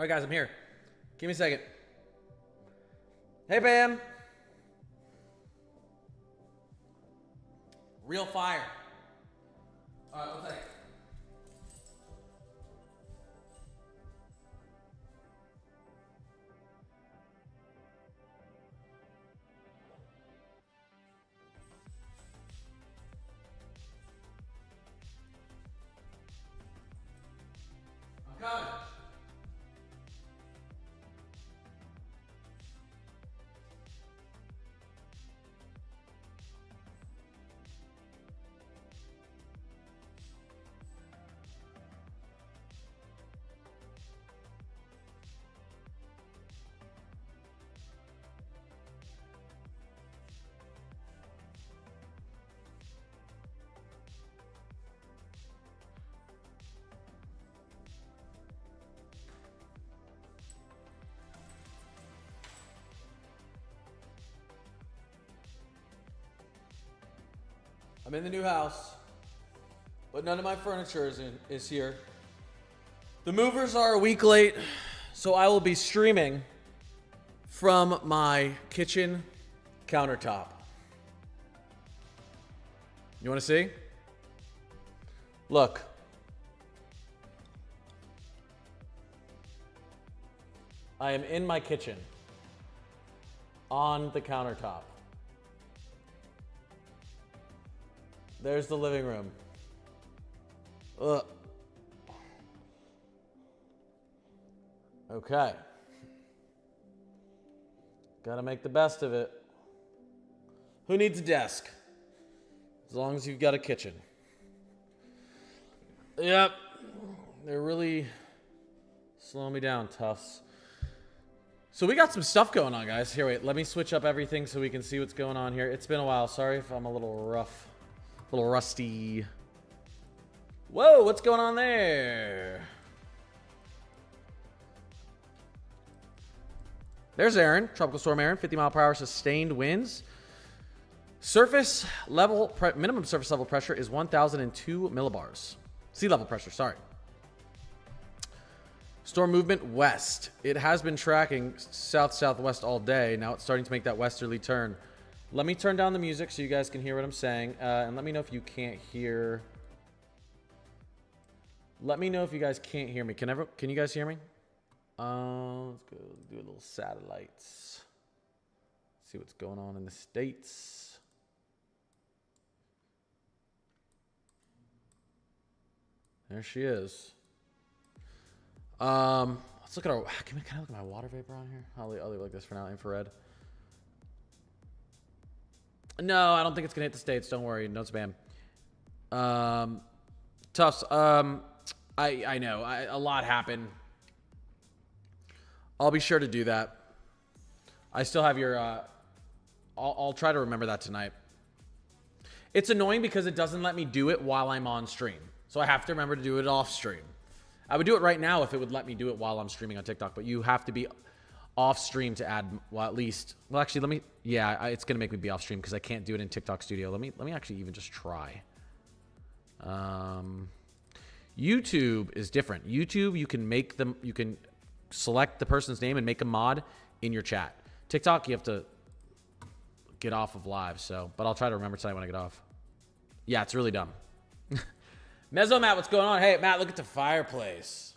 All right, guys, I'm here. Give me a second. Hey, Bam. Real fire. All right, one second. I'm coming. I'm in the new house, but none of my furniture is here. The movers are a week late, so I will be streaming from my kitchen countertop. You want to see? Look. I am in my kitchen on the countertop. There's the living room. Ugh. Okay. Gotta make the best of it. Who needs a desk? As long as you've got a kitchen. Yep. They're really slowing me down, Tufts. So we got some stuff going on, guys. Here, wait. Let me switch up everything so we can see what's going on here. It's been a while. Sorry if I'm a little rough. A little rusty. Whoa, what's going on there? There's Aaron. Tropical storm Aaron. 50 mile per hour sustained winds. Surface level, minimum surface level pressure is 1,002 millibars. Sea level pressure, sorry. Storm movement west. It has been tracking south-southwest all day. Now it's starting to make that westerly turn. Let me turn down the music so you guys can hear what I'm saying. And let me know if you can't hear. Let me know if you guys can't hear me. Can you guys hear me? Let's go do a little satellites. See what's going on in the States. There she is. Let's look at our. Can I look at my water vapor on here? I'll leave like this for now. Infrared. No, I don't think it's gonna hit the States. Don't worry, no spam. Tufts. I know. A lot happened. I'll be sure to do that. I still have your. I'll try to remember that tonight. It's annoying because it doesn't let me do it while I'm on stream, so I have to remember to do it off stream. I would do it right now if it would let me do it while I'm streaming on TikTok, but you have to be off stream to add, well, at least, well, actually, let me, yeah, it's going to make me be off stream because I can't do it in TikTok Studio. Let me actually even just try. YouTube is different. YouTube, you can select the person's name and make a mod in your chat. TikTok, you have to get off of live, so, but I'll try to remember tonight when I get off. Yeah, it's really dumb. Mezzo Matt, what's going on? Hey, Matt, look at the fireplace.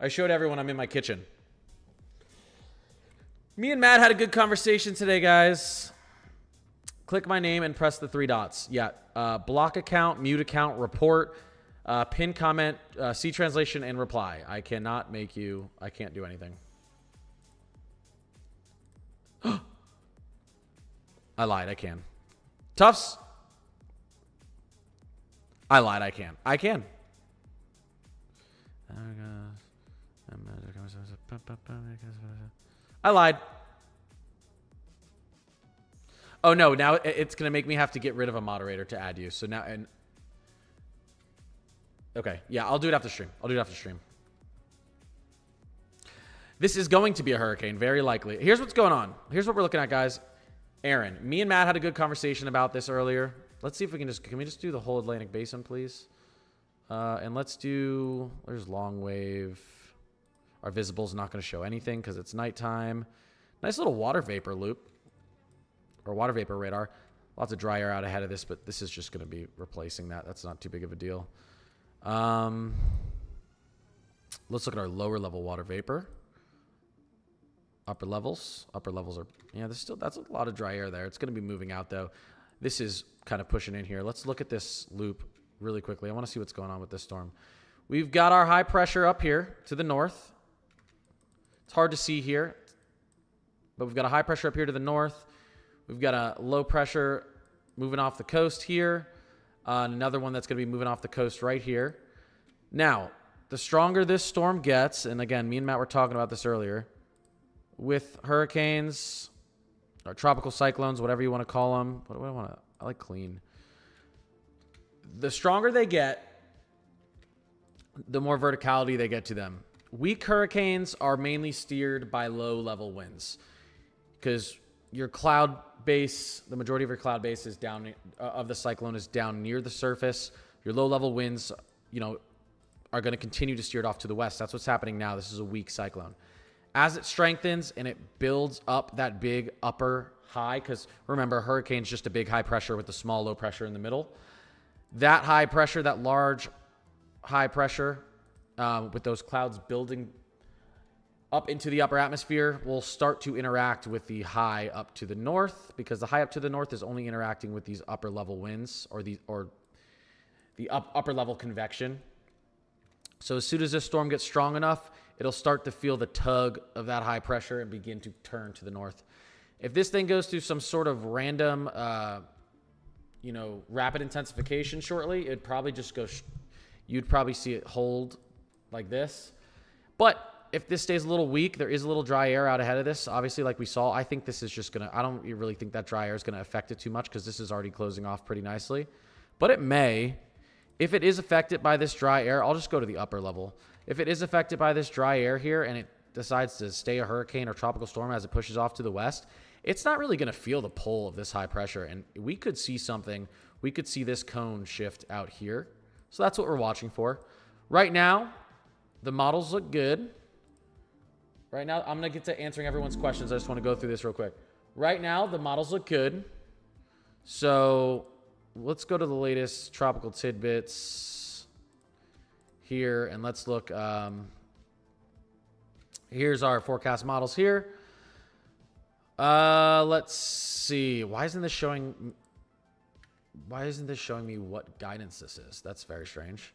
I showed everyone I'm in my kitchen. Me and Matt had a good conversation today, guys. Click my name and press the 3 dots. Yeah, block account, mute account, report, pin comment, see translation, and reply. I cannot make you, I can't do anything. I lied, I can. Tufts? I lied, I can. I can. I lied. Oh no, now it's gonna make me have to get rid of a moderator to add you. So now, and okay, yeah, I'll do it after stream. This is going to be a hurricane, very likely. Here's what's going on. Here's what we're looking at, guys. Aaron, me and Matt had a good conversation about this earlier. Let's see if we can we just do the whole Atlantic Basin, please? And let's do, there's long wave. Our visible is not going to show anything because it's nighttime. Nice little water vapor loop. Or water vapor radar. Lots of dry air out ahead of this, but this is just going to be replacing that. That's not too big of a deal. Let's look at our lower level water vapor. Upper levels. Upper levels are, yeah, that's a lot of dry air there. It's going to be moving out though. This is kind of pushing in here. Let's look at this loop really quickly. I want to see what's going on with this storm. We've got our high pressure up here to the north. It's hard to see here, but we've got a high pressure up here to the north. We've got a low pressure moving off the coast here. Another one that's going to be moving off the coast right here. Now, the stronger this storm gets, and again, me and Matt were talking about this earlier, with hurricanes or tropical cyclones, whatever you want to call them. What do I want to? I like clean. The stronger they get, the more verticality they get to them. Weak hurricanes are mainly steered by low-level winds because your cloud base, the majority of your cloud base is down of the cyclone is down near the surface. Your low-level winds, are going to continue to steer it off to the west. That's what's happening now. This is a weak cyclone. As it strengthens and it builds up that big upper high, because remember, a hurricane's just a big high pressure with a small low pressure in the middle. That high pressure, that large high pressure, with those clouds building up into the upper atmosphere, will start to interact with the high up to the north, because the high up to the north is only interacting with these upper level winds or the upper level convection. So as soon as this storm gets strong enough, it'll start to feel the tug of that high pressure and begin to turn to the north. If this thing goes through some sort of random, rapid intensification shortly, it'd probably just go, you'd probably see it hold like this. But if this stays a little weak, there is a little dry air out ahead of this. Obviously, like we saw, I think this is just going to, I don't really think that dry air is going to affect it too much because this is already closing off pretty nicely. But it may. If it is affected by this dry air, I'll just go to the upper level. If it is affected by this dry air here and it decides to stay a hurricane or tropical storm as it pushes off to the west, it's not really going to feel the pull of this high pressure. And we could see something. We could see this cone shift out here. So that's what we're watching for. Right now, the models look good. Right now, I'm going to get to answering everyone's questions. I just want to go through this real quick. Right now, the models look good. So let's go to the latest tropical tidbits here, and let's look. Here's our forecast models here. Let's see. Why isn't this showing me what guidance this is? That's very strange.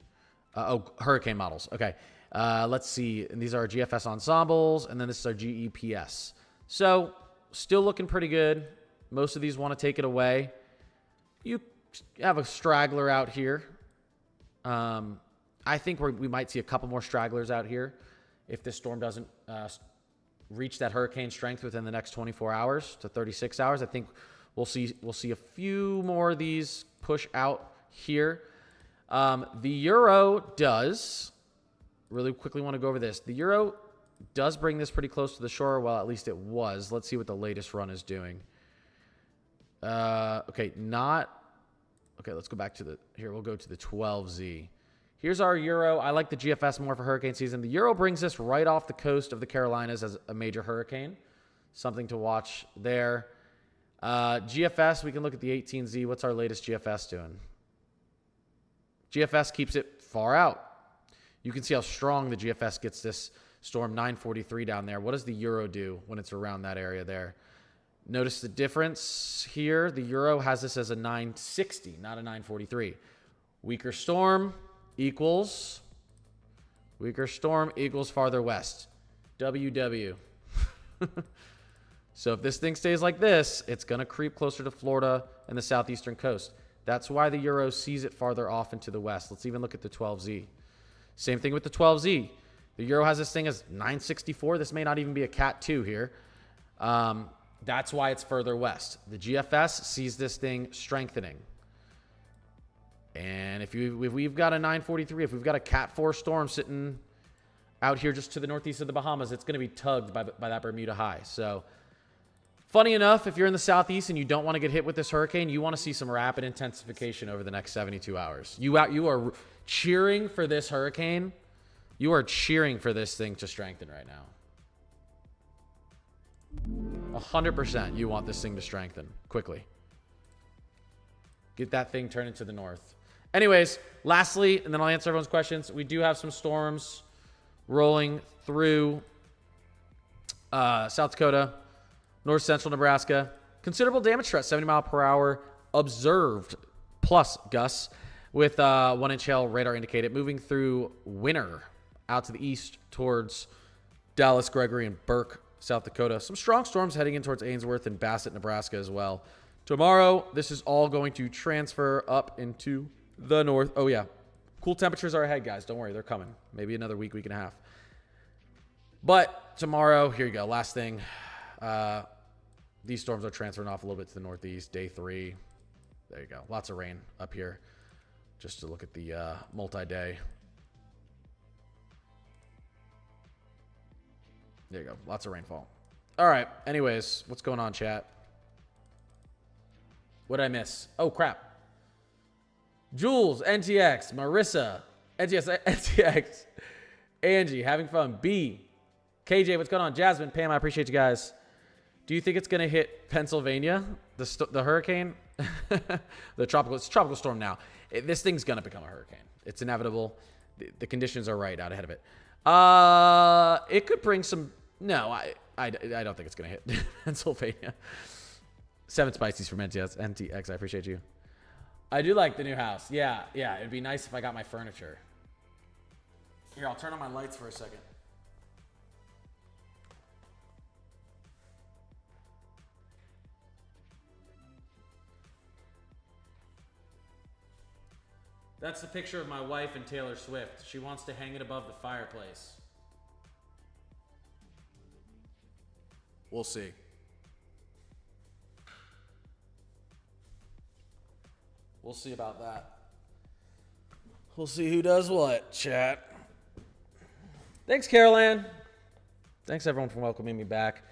Hurricane models. Okay. Let's see. And these are our GFS ensembles, and then this is our GEPS. So still looking pretty good. Most of these want to take it away. You have a straggler out here. I think we might see a couple more stragglers out here if this storm doesn't reach that hurricane strength within the next 24 hours to 36 hours. I think we'll see a few more of these push out here. The Euro does, really quickly want to go over this. The Euro does bring this pretty close to the shore. Well, at least it was. Let's see what the latest run is doing. Okay, let's go back to we'll go to the 12Z. Here's our Euro. I like the GFS more for hurricane season. The Euro brings us right off the coast of the Carolinas as a major hurricane. Something to watch there. GFS, we can look at the 18Z. What's our latest GFS doing? GFS keeps it far out. You can see how strong the GFS gets this storm, 943 down there. What does the Euro do when it's around that area there? Notice the difference here. The Euro has this as a 960, not a 943. Weaker storm equals farther west. WW. So if this thing stays like this, it's going to creep closer to Florida and the southeastern coast. That's why the Euro sees it farther off into the west. Let's even look at the 12Z. Same thing with the 12Z. The Euro has this thing as 964. This may not even be a Cat 2 here. That's why it's further west. The GFS sees this thing strengthening. And if we've got a 943, if we've got a Cat 4 storm sitting out here just to the northeast of the Bahamas, it's going to be tugged by that Bermuda high. So funny enough, if you're in the southeast and you don't want to get hit with this hurricane, you want to see some rapid intensification over the next 72 hours. You are cheering for this hurricane You are cheering for this thing to strengthen right now. 100% you want this thing to strengthen quickly. Get that thing turned into the north. Anyways, lastly, and then I'll answer everyone's questions. We do have some storms rolling through South Dakota, north central Nebraska. Considerable damage threat, 70 mile per hour observed, plus gusts with 1 inch hail radar indicated. Moving through Winter out to the east towards Dallas, Gregory, and Burke, South Dakota. Some strong storms heading in towards Ainsworth and Bassett, Nebraska as well. Tomorrow, this is all going to transfer up into the north. Oh, yeah. Cool temperatures are ahead, guys. Don't worry. They're coming. Maybe another week, week and a half. But tomorrow, here you go. Last thing. These storms are transferring off a little bit to the northeast. Day 3. There you go. Lots of rain up here. Just to look at the multi-day. There you go. Lots of rainfall. All right. Anyways, what's going on, chat? What did I miss? Oh, crap. Jules, NTX, Marissa, NTX, Angie, having fun. B, KJ, what's going on? Jasmine, Pam, I appreciate you guys. Do you think it's going to hit Pennsylvania? The hurricane? It's a tropical storm now. This thing's going to become a hurricane. It's inevitable. The conditions are right out ahead of it. It could bring some... No, I don't think it's going to hit Pennsylvania. 7 Spices from NTX. I appreciate you. I do like the new house. Yeah. It'd be nice if I got my furniture. Here, I'll turn on my lights for a second. That's the picture of my wife and Taylor Swift. She wants to hang it above the fireplace. We'll see. We'll see about that. We'll see who does what, chat. Thanks, Caroline. Thanks, everyone, for welcoming me back.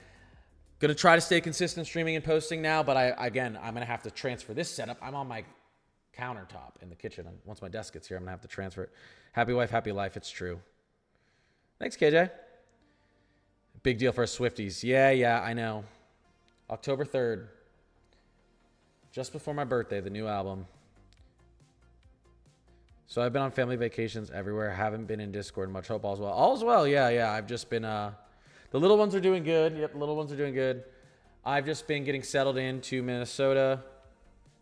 Going to try to stay consistent streaming and posting now, but I'm going to have to transfer this setup. I'm on my countertop in the kitchen. And once my desk gets here, I'm going to have to transfer it. Happy wife, happy life. It's true. Thanks, KJ. Big deal for us Swifties. Yeah, I know. October 3rd. Just before my birthday, the new album. So I've been on family vacations everywhere. Haven't been in Discord much. Hope all's well. All's well, yeah. I've just been, the little ones are doing good. Yep, the little ones are doing good. I've just been getting settled into Minnesota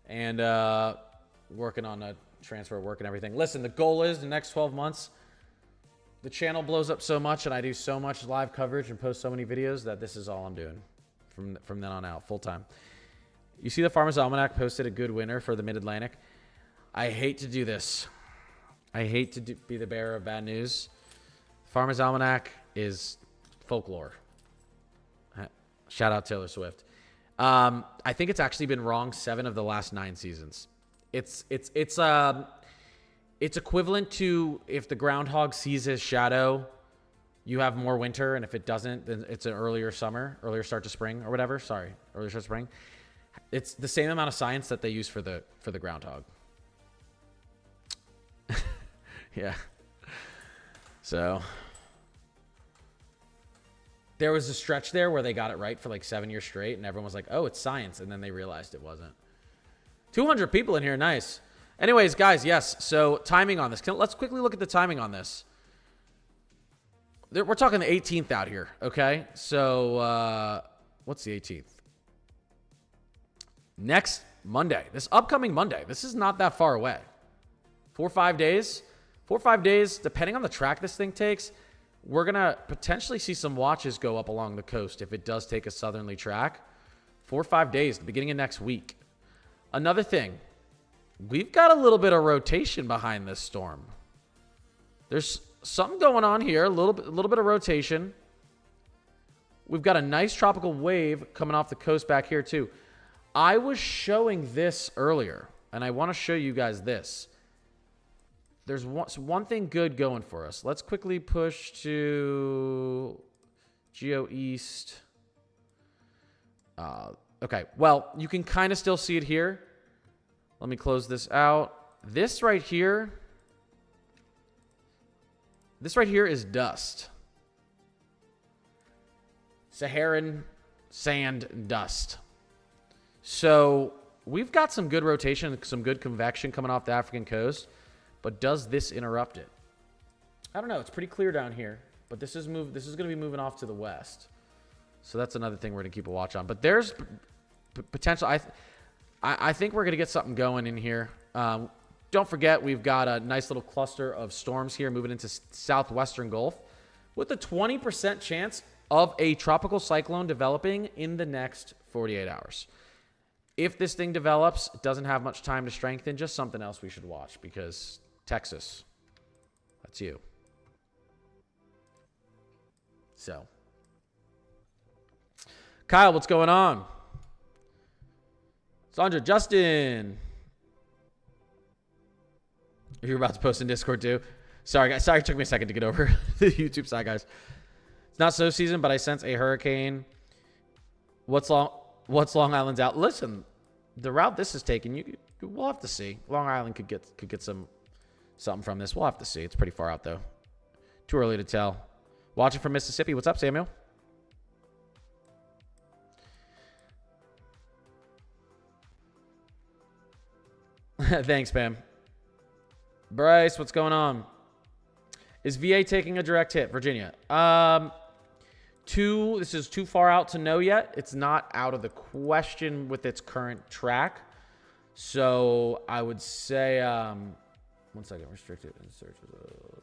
and working on a transfer of work and everything. Listen, the goal is the next 12 months, the channel blows up so much and I do so much live coverage and post so many videos that this is all I'm doing from then on out, full time. You see the Farmer's Almanac posted a good winner for the Mid-Atlantic. I hate to do this. I hate to be the bearer of bad news. Farmer's Almanac is folklore. Shout out Taylor Swift. I think it's actually been wrong 7 of the last 9 seasons. It's equivalent to if the groundhog sees his shadow, you have more winter, and if it doesn't, then it's an earlier summer, earlier start to spring or whatever. Sorry, earlier start to spring. It's the same amount of science that they use for the groundhog. Yeah. So there was a stretch there where they got it right for like 7 years straight, and everyone was like, "Oh, it's science," and then they realized it wasn't. 200 people in here, nice. Anyways, guys, yes. So timing on this. Let's quickly look at the timing on this. We're talking the 18th out here, okay? So what's the 18th? Next Monday. This upcoming Monday. This is not that far away. 4 or 5 days. 4 or 5 days, depending on the track this thing takes, we're going to potentially see some watches go up along the coast if it does take a southerly track. 4 or 5 days, the beginning of next week. Another thing, we've got a little bit of rotation behind this storm. There's something going on here, a little bit of rotation. We've got a nice tropical wave coming off the coast back here too. I was showing this earlier, and I want to show you guys this. There's one thing good going for us. Let's quickly push to Geo East. Okay, well, you can kind of still see it here. Let me close this out. This right here, This right here is dust. Saharan sand dust. So we've got some good rotation, some good convection coming off the African coast, but does this interrupt it? I don't know. It's pretty clear down here, but this is going to be moving off to the west. So that's another thing we're going to keep a watch on. But there's potential. I think we're going to get something going in here. Don't forget, we've got a nice little cluster of storms here moving into southwestern Gulf with a 20% chance of a tropical cyclone developing in the next 48 hours. If this thing develops, it doesn't have much time to strengthen, just something else we should watch because Texas, that's you. So, Kyle, what's going on? Sandra, Justin. You're about to post in Discord too. Sorry, guys. Sorry, it took me a second to get over the YouTube side, guys. It's not snow season, but I sense a hurricane. What's Long Island's out? Listen, the route this is taking, we'll have to see. Long Island could get something from this. We'll have to see. It's pretty far out though. Too early to tell. Watching from Mississippi. What's up, Samuel? Thanks, Pam. Bryce, what's going on? Is VA taking a direct hit, Virginia? This is too far out to know yet. It's not out of the question with its current track. So I would say, 1 second, restricted in search result.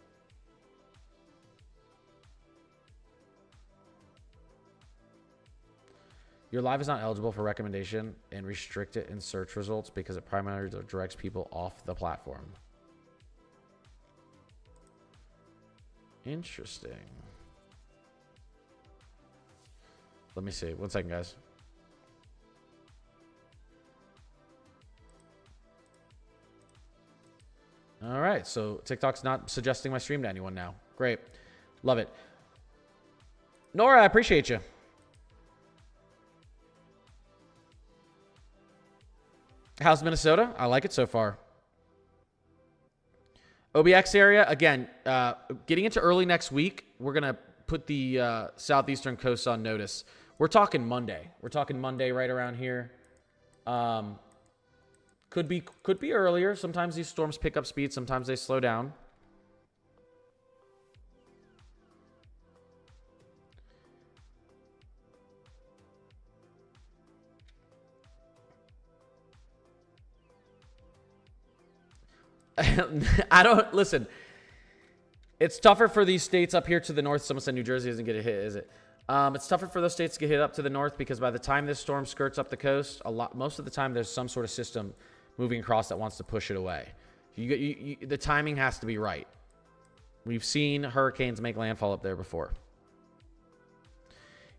Your live is not eligible for recommendation and restrict it in search results because it primarily directs people off the platform. Interesting. Let me see. 1 second, guys. All right. So TikTok's not suggesting my stream to anyone now. Great. Love it. Nora, I appreciate you. How's Minnesota? I like it so far. OBX area, again, getting into early next week, we're going to put the southeastern coast on notice. We're talking Monday. We're talking Monday right around here. Could be earlier. Sometimes these storms pick up speed. Sometimes they slow down. Listen, it's tougher for these states up here to the north. Someone said New Jersey doesn't get a hit, is it? It's tougher for those states to get hit up to the north because by the time this storm skirts up the coast, most of the time there's some sort of system moving across that wants to push it away. The timing has to be right. We've seen hurricanes make landfall up there before.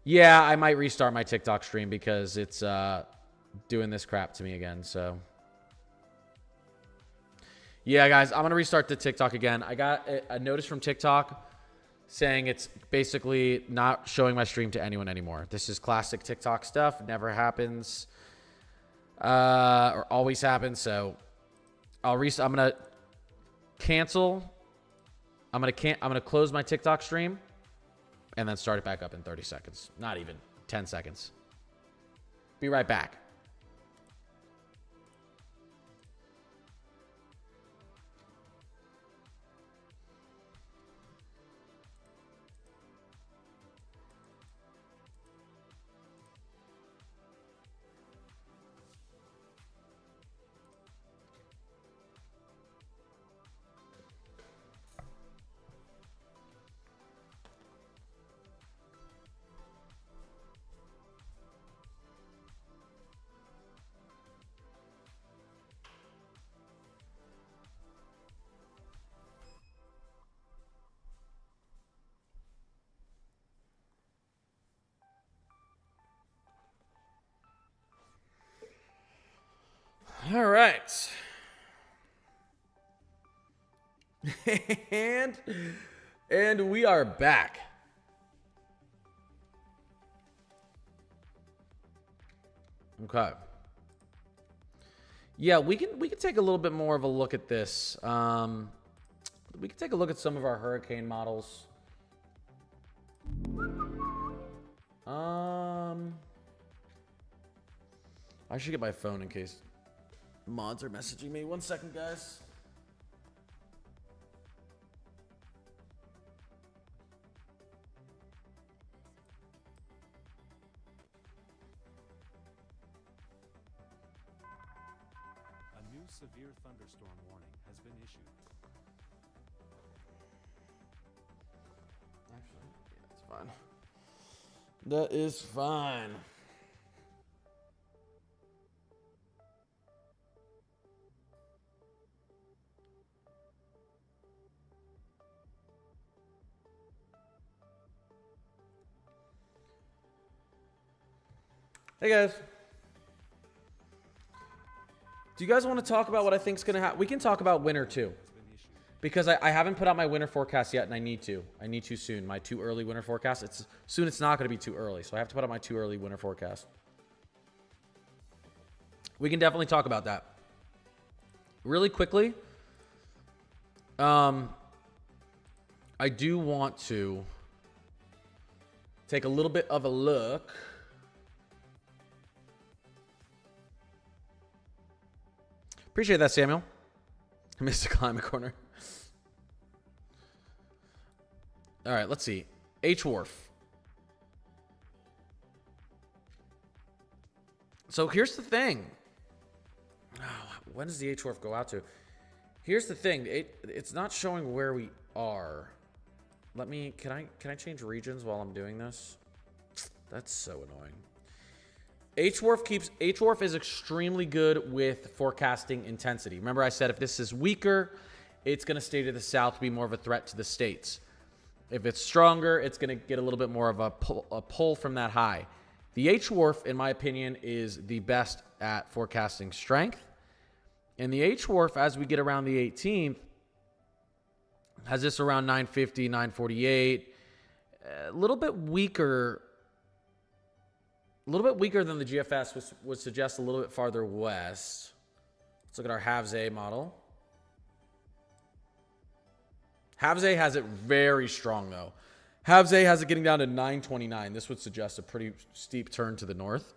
Yeah, I might restart my TikTok stream because it's doing this crap to me again, so... Yeah, guys, I'm going to restart the TikTok again. I got a notice from TikTok saying it's basically not showing my stream to anyone anymore. This is classic TikTok stuff. Never happens or always happens. So I'm going to cancel. I'm going to close my TikTok stream and then start it back up in 30 seconds. Not even 10 seconds. Be right back. All right. And we are back. Okay. Yeah, we can take a little bit more of a look at this. What we can take a look at some of our hurricane models. I should get my phone in case mods are messaging me. 1 second, guys. A new severe thunderstorm warning has been issued. Actually, yeah, it's fine. That is fine. Hey guys. Do you guys want to talk about what I think is going to happen? We can talk about winter too. Because I haven't put out my winter forecast yet, and I need to. I need to soon. My too early winter forecast. It's not going to be too early, so I have to put out my too early winter forecast. We can definitely talk about that. Really quickly, I do want to take a little bit of a look. Appreciate that, Samuel. I missed a climate corner. All right, let's see. H-Wharf. So here's the thing. Oh, when does the H-Wharf go out to? Here's the thing. It's not showing where we are. Can I change regions while I'm doing this? That's so annoying. H-Wharf is extremely good with forecasting intensity. Remember I said if this is weaker, it's going to stay to the south, be more of a threat to the states. If it's stronger, it's going to get a little bit more of a pull from that high. The H-Wharf, in my opinion, is the best at forecasting strength. And the H-Wharf, as we get around the 18th, has this around 950, 948. A little bit weaker than the GFS, which would suggest a little bit farther west. Let's look at our Havze model. Havze has it very strong, though. Havze has it getting down to 929. This would suggest a pretty steep turn to the north.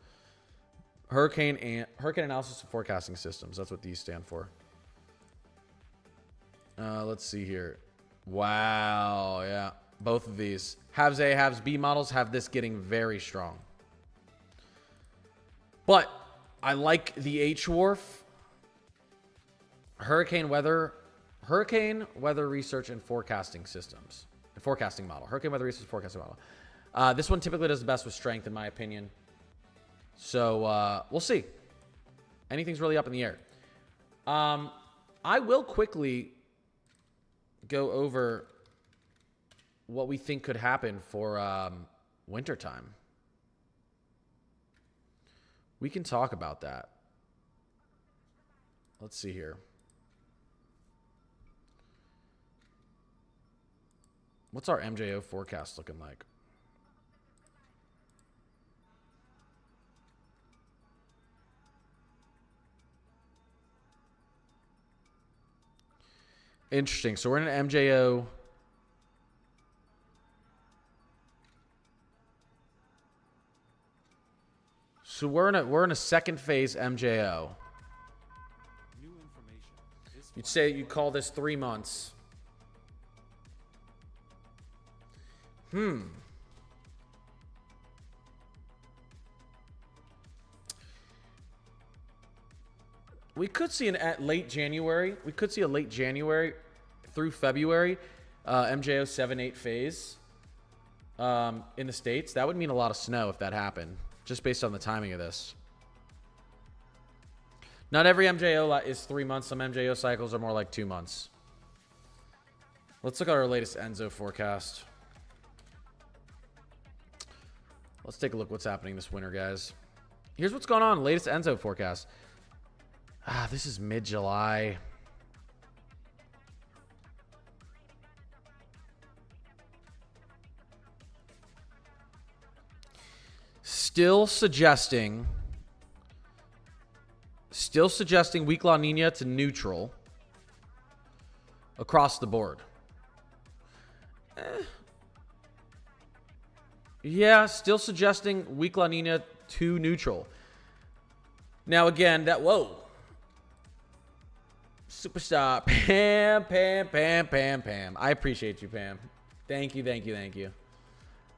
Hurricane Analysis and Forecasting Systems. That's what these stand for. Let's see here. Wow, yeah. Both of these. Havze, Havs B models have this getting very strong. But I like the H-Wharf. Hurricane weather research and forecasting systems. Forecasting model. Hurricane weather research and forecasting model. This one typically does the best with strength, in my opinion. So we'll see. Anything's really up in the air. I will quickly go over what we think could happen for wintertime. We can talk about that. Let's see here. What's our MJO forecast looking like? Interesting. So we're in an MJO. So we're in a second phase MJO. You'd call this 3 months. We could see late January. We could see a late January through February MJO 7-8 phase in the States. That would mean a lot of snow if that happened, just based on the timing of this. Not every MJO is 3 months. Some MJO cycles are more like 2 months. Let's look at our latest ENSO forecast. Let's take a look what's happening this winter, guys. Here's what's going on. Latest ENSO forecast. This is mid-July. Still suggesting weak La Nina to neutral across the board. Yeah, still suggesting weak La Nina to neutral. Now again, whoa. Superstar. Pam, Pam, Pam, Pam, Pam. I appreciate you, Pam. Thank you, thank you, thank you.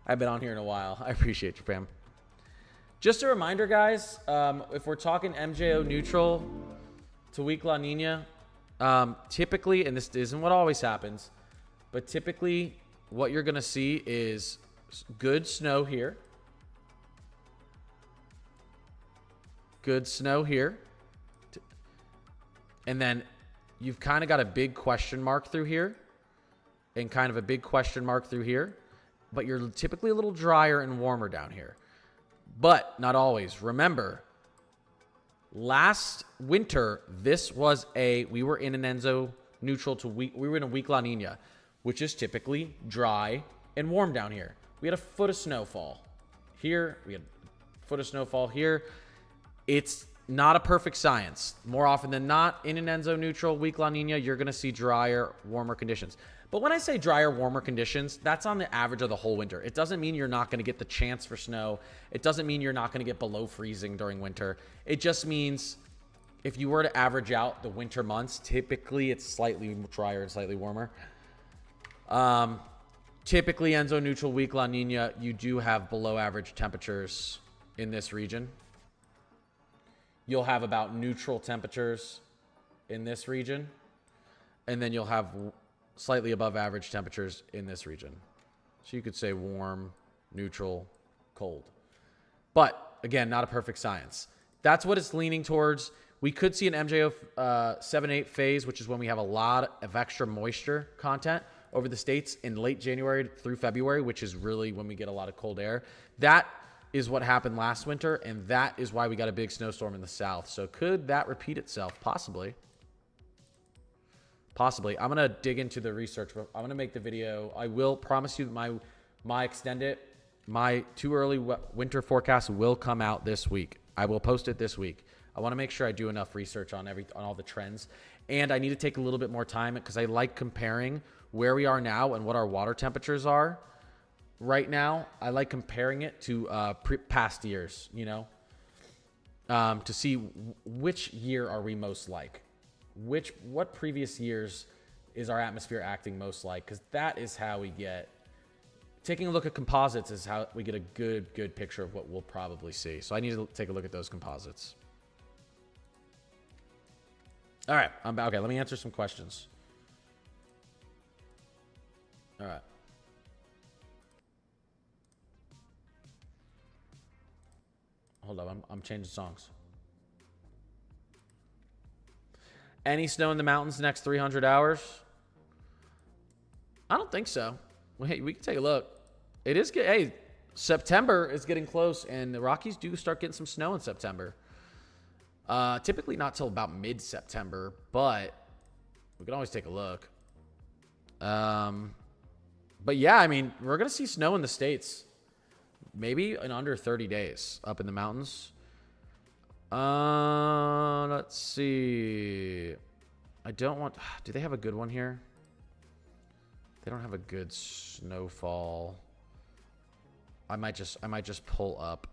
I've been on here in a while. I appreciate you, Pam. Just a reminder, guys, if we're talking MJO neutral to weak La Nina, typically, and this isn't what always happens, but typically what you're going to see is good snow here. Good snow here. And then you've kind of got a big question mark through here and kind of a big question mark through here. But you're typically a little drier and warmer down here. But not always. Remember, last winter, we were in an Enzo neutral to weak. We were in a weak La Nina, which is typically dry and warm down here. We had a foot of snowfall here. We had a foot of snowfall here. It's not a perfect science. More often than not, in an Enzo neutral, weak La Nina, you're going to see drier, warmer conditions. But when I say drier, warmer conditions, that's on the average of the whole winter. It doesn't mean you're not going to get the chance for snow. It doesn't mean you're not going to get below freezing during winter. It just means if you were to average out the winter months, typically it's slightly drier and slightly warmer. Typically, Enzo neutral, weak La Nina, you do have below average temperatures in this region. You'll have about neutral temperatures in this region. And then you'll have slightly above average temperatures in this region. So you could say warm, neutral, cold. But again, not a perfect science. That's what it's leaning towards. We could see an MJO 7-8 phase, which is when we have a lot of extra moisture content over the states in late January through February, which is really when we get a lot of cold air. That is what happened last winter, and that is why we got a big snowstorm in the south. So could that repeat itself? Possibly. Possibly. I'm going to dig into the research. I'm going to make the video. I will promise you that my too early winter forecast will come out this week. I will post it this week. I want to make sure I do enough research on all the trends. And I need to take a little bit more time because I like comparing where we are now and what our water temperatures are right now. I like comparing it to past years, to see which year are we most like. What previous years is our atmosphere acting most like? Because that is how we get, taking a look at composites is how we get a good picture of what we'll probably see. So I need to take a look at those composites. All right, I'm back. Okay, let me answer some questions. All right. Hold up, I'm changing songs. Any snow in the mountains the next 300 hours? I don't think so. Well, hey, we can take a look. It is good. Hey, September is getting close, and the Rockies do start getting some snow in September. Typically not till about mid-September, but we can always take a look. But yeah, I mean, we're going to see snow in the States. Maybe in under 30 days up in the mountains. Let's see. Do they have a good one here? They don't have a good snowfall. I might just pull up.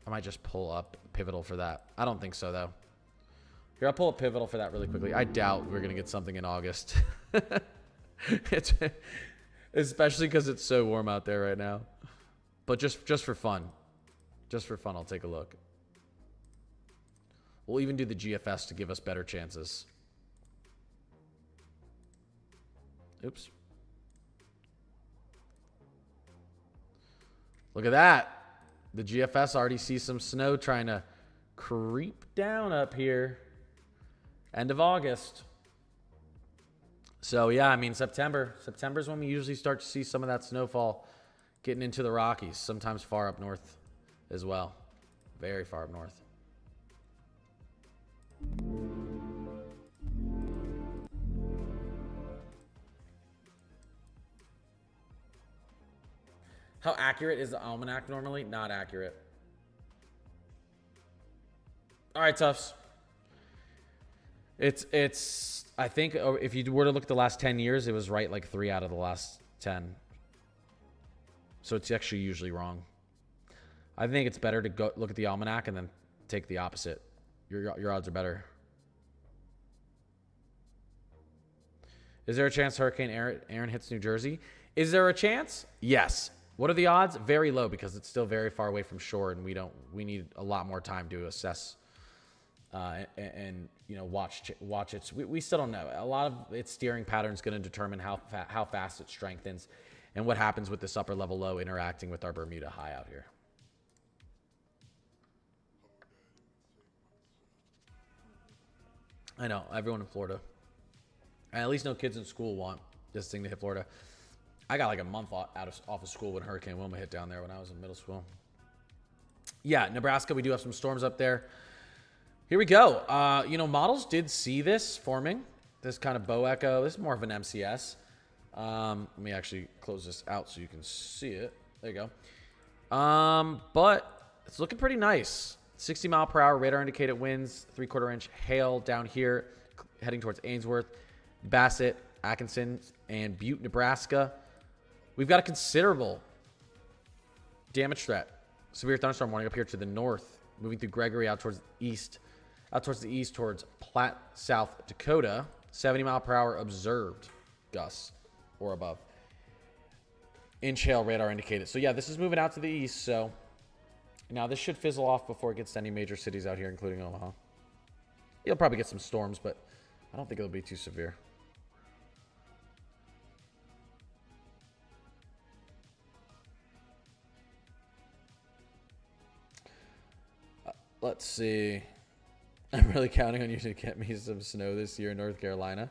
I might just pull up Pivotal for that. I don't think so though. Here, I'll pull up Pivotal for that really quickly. I doubt we're gonna get something in August. Especially because it's so warm out there right now. But just for fun. Just for fun, I'll take a look. We'll even do the GFS to give us better chances. Oops. Look at that. The GFS already sees some snow trying to creep down up here. End of August. So, yeah, I mean, September is when we usually start to see some of that snowfall getting into the Rockies, sometimes far up north as well. Very far up north. How accurate is the almanac normally? Not accurate. All right, Tufts. It's I think if you were to look at the last 10 years, it was right like 3 out of the last 10. So it's actually usually wrong. I think it's better to go look at the almanac and then take the opposite. Your odds are better. Is there a chance Hurricane Aaron hits New Jersey? Is there a chance? Yes. What are the odds? Very low because it's still very far away from shore, and we need a lot more time to assess and you know watch it. We still don't know. A lot of its steering pattern is going to determine how fast it strengthens, and what happens with this upper level low interacting with our Bermuda high out here. I know everyone in Florida. And at least no kids in school want this thing to hit Florida. I got like a month off of school when Hurricane Wilma hit down there when I was in middle school. Yeah, Nebraska, we do have some storms up there. Here we go. You know, models did see this forming, this kind of bow echo. This is more of an MCS. Let me actually close this out so you can see it. There you go. But it's looking pretty nice. 60 mile per hour radar indicated winds, 3/4 inch hail down here, heading towards Ainsworth, Bassett, Atkinson, and Butte, Nebraska. We've got a considerable damage threat. Severe thunderstorm warning up here to the north, moving through Gregory out towards the east towards Platte, South Dakota. 70 mile per hour observed gusts or above. Inch hail radar indicated. So yeah, this is moving out to the east. So now this should fizzle off before it gets to any major cities out here, including Omaha. You'll probably get some storms, but I don't think it'll be too severe. Let's see. I'm really counting on you to get me some snow this year in North Carolina.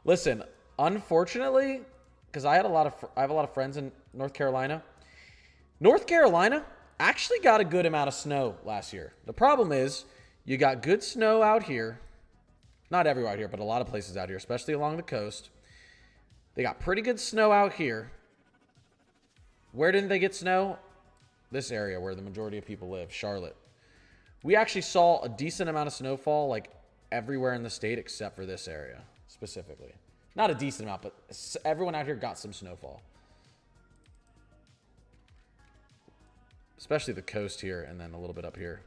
Listen, unfortunately, because I have a lot of friends in North Carolina. North Carolina actually got a good amount of snow last year. The problem is you got good snow out here. Not everywhere out here, but a lot of places out here, especially along the coast. They got pretty good snow out here. Where didn't they get snow? This area where the majority of people live, Charlotte. We actually saw a decent amount of snowfall like everywhere in the state except for this area specifically. Not a decent amount, but everyone out here got some snowfall. Especially the coast here and then a little bit up here.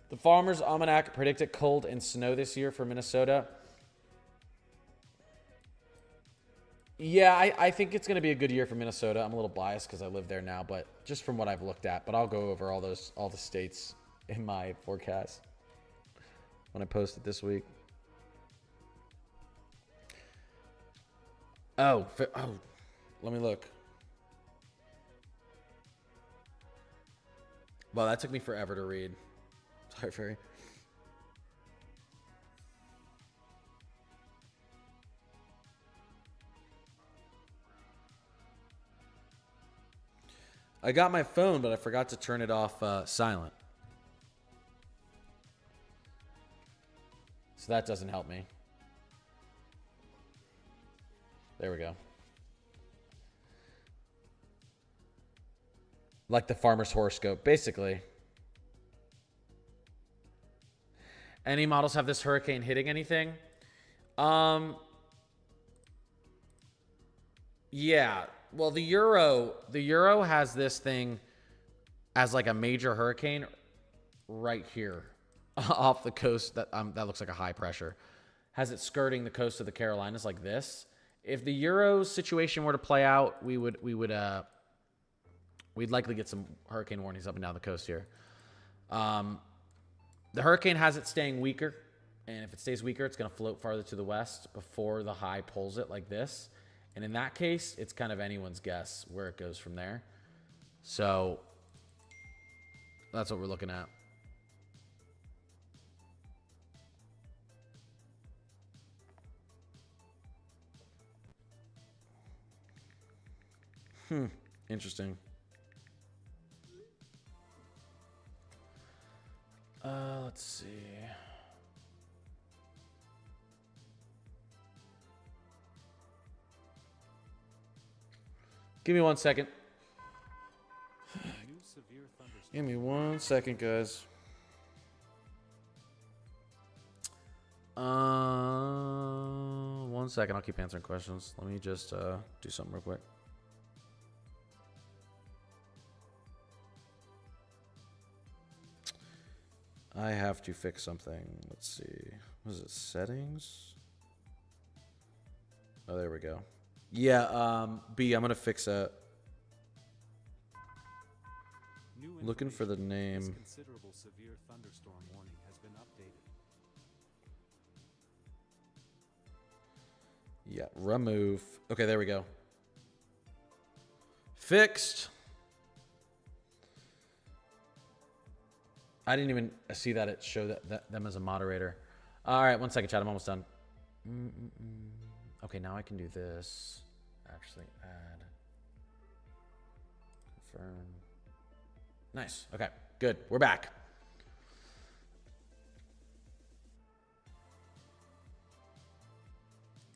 The Farmer's Almanac predicted cold and snow this year for Minnesota. Yeah, I think it's going to be a good year for Minnesota. I'm a little biased because I live there now, but just from what I've looked at. But I'll go over all the states in my forecast when I post it this week. Oh, let me look. Wow, that took me forever to read. Sorry, Ferry. I got my phone, but I forgot to turn it off silent. So that doesn't help me. There we go. Like the farmer's horoscope, basically. Any models have this hurricane hitting anything? Yeah. Well, the Euro has this thing as like a major hurricane right here off the coast that looks like a high pressure. Has it skirting the coast of the Carolinas like this. If the Euro situation were to play out, we'd likely get some hurricane warnings up and down the coast here. The hurricane has it staying weaker, and if it stays weaker, it's going to float farther to the west before the high pulls it like this. And in that case, it's kind of anyone's guess where it goes from there. So that's what we're looking at. Interesting. Let's see. Give me 1 second. New severe thunderstorm. Give me 1 second, guys. 1 second. I'll keep answering questions. Let me just do something real quick. I have to fix something. Let's see. What is it? Settings? Oh, there we go. Yeah, B, I'm going to fix that. Looking for the name. This considerable severe thunderstorm warning has been updated. Yeah, remove. Okay, there we go. Fixed. I didn't even see that it showed that them as a moderator. All right, 1 second, chat. I'm almost done. Okay, now I can do this. Actually, add. Confirm. Nice. Okay, good. We're back.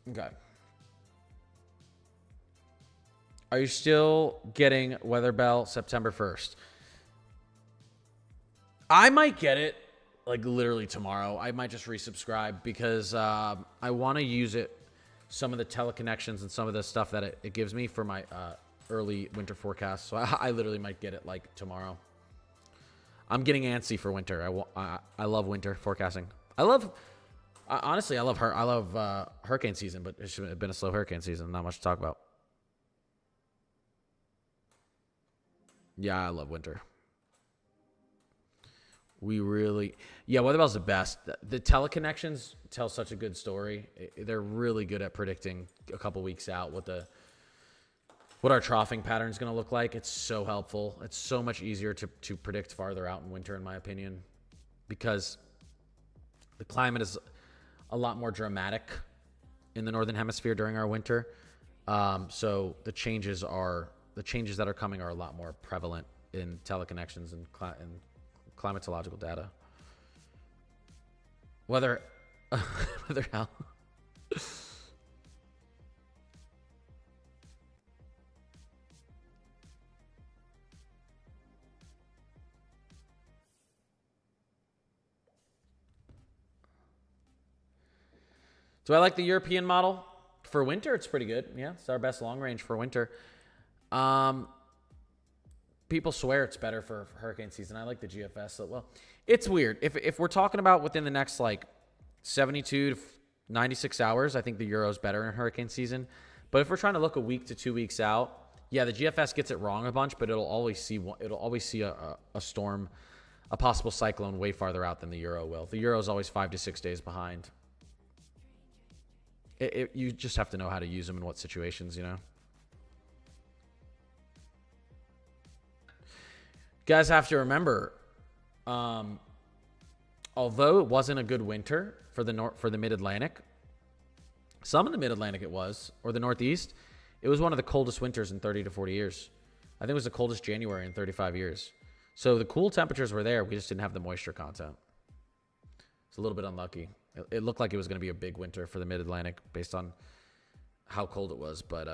Okay. Are you still getting Weather Bell September 1st? I might get it like literally tomorrow. I might just resubscribe because I want to use it, some of the teleconnections and some of the stuff that it gives me for my early winter forecast. So I literally might get it like tomorrow. I'm getting antsy for winter. I love winter forecasting. Honestly, I love hurricane season, but it's been a slow hurricane season. Not much to talk about. Yeah, I love winter. Weather Bell's the best. The teleconnections tell such a good story. They're really good at predicting a couple weeks out what our troughing pattern is going to look like. It's so helpful. It's so much easier to predict farther out in winter, in my opinion, because the climate is a lot more dramatic in the northern hemisphere during our winter. So the changes that are coming are a lot more prevalent in teleconnections and climatological data. Weather hell. Do I like the European model? For winter, it's pretty good. Yeah, it's our best long range for winter. People swear it's better for hurricane season. I like the GFS. So, well, it's weird. If we're talking about within the next like 72 to 96 hours, I think the Euro's better in hurricane season. But if we're trying to look a week to 2 weeks out, yeah, the GFS gets it wrong a bunch, but it'll always see a storm, a possible cyclone way farther out than the Euro will. The Euro is always 5 to 6 days behind. You just have to know how to use them in what situations, you know. You guys have to remember, although it wasn't a good winter for the Mid-Atlantic, some of the Mid-Atlantic it was, or the Northeast, it was one of the coldest winters in 30 to 40 years. I think it was the coldest January in 35 years. So the cool temperatures were there. We just didn't have the moisture content. It's a little bit unlucky. It looked like it was going to be a big winter for the Mid-Atlantic based on how cold it was, but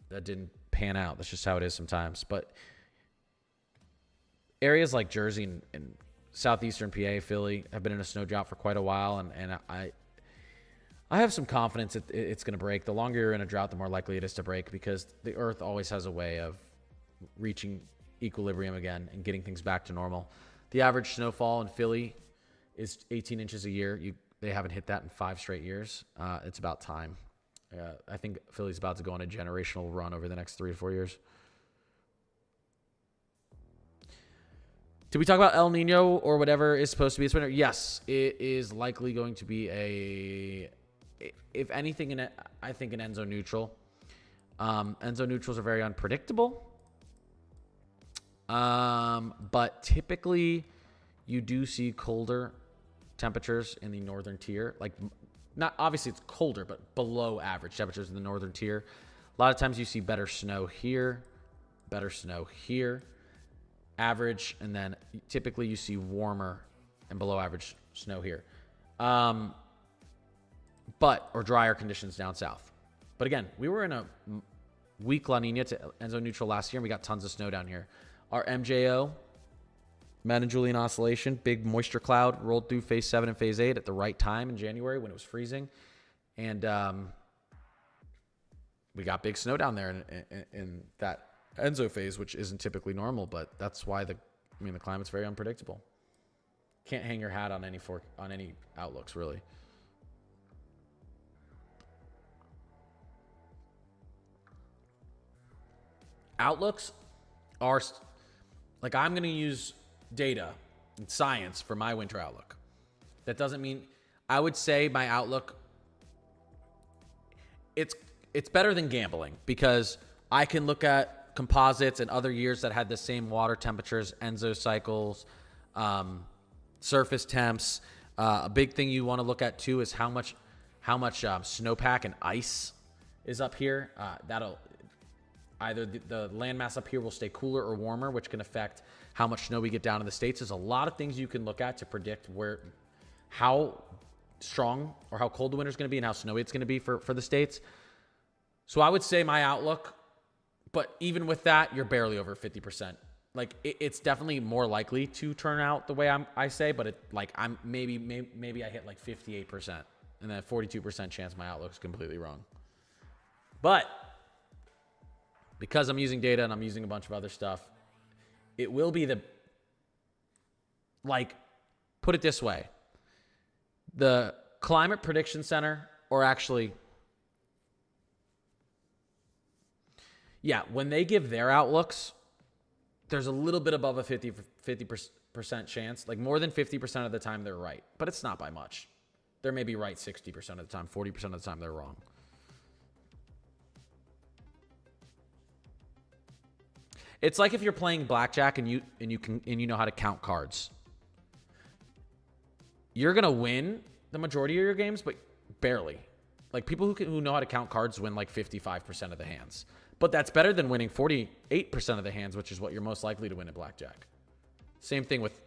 that didn't pan out. That's just how it is sometimes. But areas like Jersey and southeastern PA, Philly have been in a snow drought for quite a while, and I have some confidence it's going to break. The longer you're in a drought, the more likely it is to break because the Earth always has a way of reaching equilibrium again and getting things back to normal. The average snowfall in Philly is 18 inches a year. They haven't hit that in 5 straight years. It's about time. I think Philly's about to go on a generational run over the next 3 to 4 years. Did we talk about El Nino or whatever is supposed to be this winter? Yes, it is likely going to be if anything, I think an Enso neutral. Enso neutrals are very unpredictable. But typically you do see colder temperatures in the northern tier. Like, not obviously it's colder, but below average temperatures in the northern tier. A lot of times you see better snow here, average, and then typically you see warmer and below average snow here. Or drier conditions down south. But again, we were in a weak La Nina to Enzo neutral last year, and we got tons of snow down here. Our MJO, Madden-Julian Oscillation, big moisture cloud rolled through phase 7 and phase 8 at the right time in January when it was freezing. And we got big snow down there in that Enzo phase, which isn't typically normal, but that's why the climate's very unpredictable. Can't hang your hat on any outlooks, really. Outlooks are like, I'm going to use data and science for my winter outlook. That doesn't mean, I would say my outlook, it's better than gambling because I can look at composites and other years that had the same water temperatures, Enzo cycles, surface temps. A big thing you want to look at too is how much snowpack and ice is up here. That'll either the landmass up here will stay cooler or warmer, which can affect how much snow we get down in the States. There's a lot of things you can look at to predict how strong or how cold the winter is going to be and how snowy it's going to be for the States. So I would say my outlook, but even with that, you're barely over 50%. Like it's definitely more likely to turn out the way I say, but I'm maybe I hit like 58% and then 42% chance my outlook's completely wrong. But because I'm using data and I'm using a bunch of other stuff, it will be put it this way. The Climate Prediction Center, or actually, when they give their outlooks, there's a little bit above a 50% chance. Like more than 50% of the time they're right, but it's not by much. They may be right 60% of the time, 40% of the time they're wrong. It's like if you're playing blackjack and you know how to count cards. You're gonna win the majority of your games, but barely. Like people who know how to count cards win like 55% of the hands. But that's better than winning 48% of the hands, which is what you're most likely to win at blackjack. Same thing with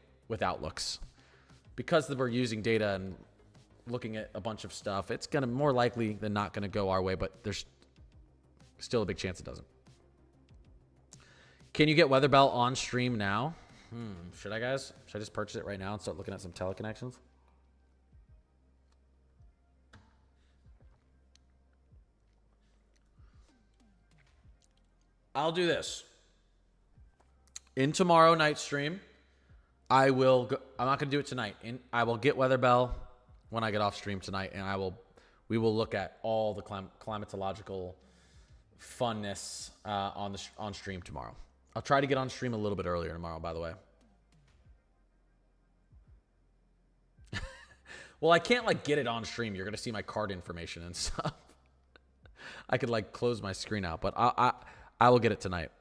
outlooks. Because we're using data and looking at a bunch of stuff, it's gonna more likely than not gonna go our way, but there's still a big chance it doesn't. Can you get Weather Bell on stream now? Should I, guys? Should I just purchase it right now and start looking at some teleconnections? I'll do this. In tomorrow night's stream, I'm not going to do it tonight. I will get Weather Bell when I get off stream tonight, and we will look at all the climatological funness on stream tomorrow. I'll try to get on stream a little bit earlier tomorrow, by the way. Well, I can't get it on stream. You're going to see my card information and stuff. I could close my screen out, but I will get it tonight.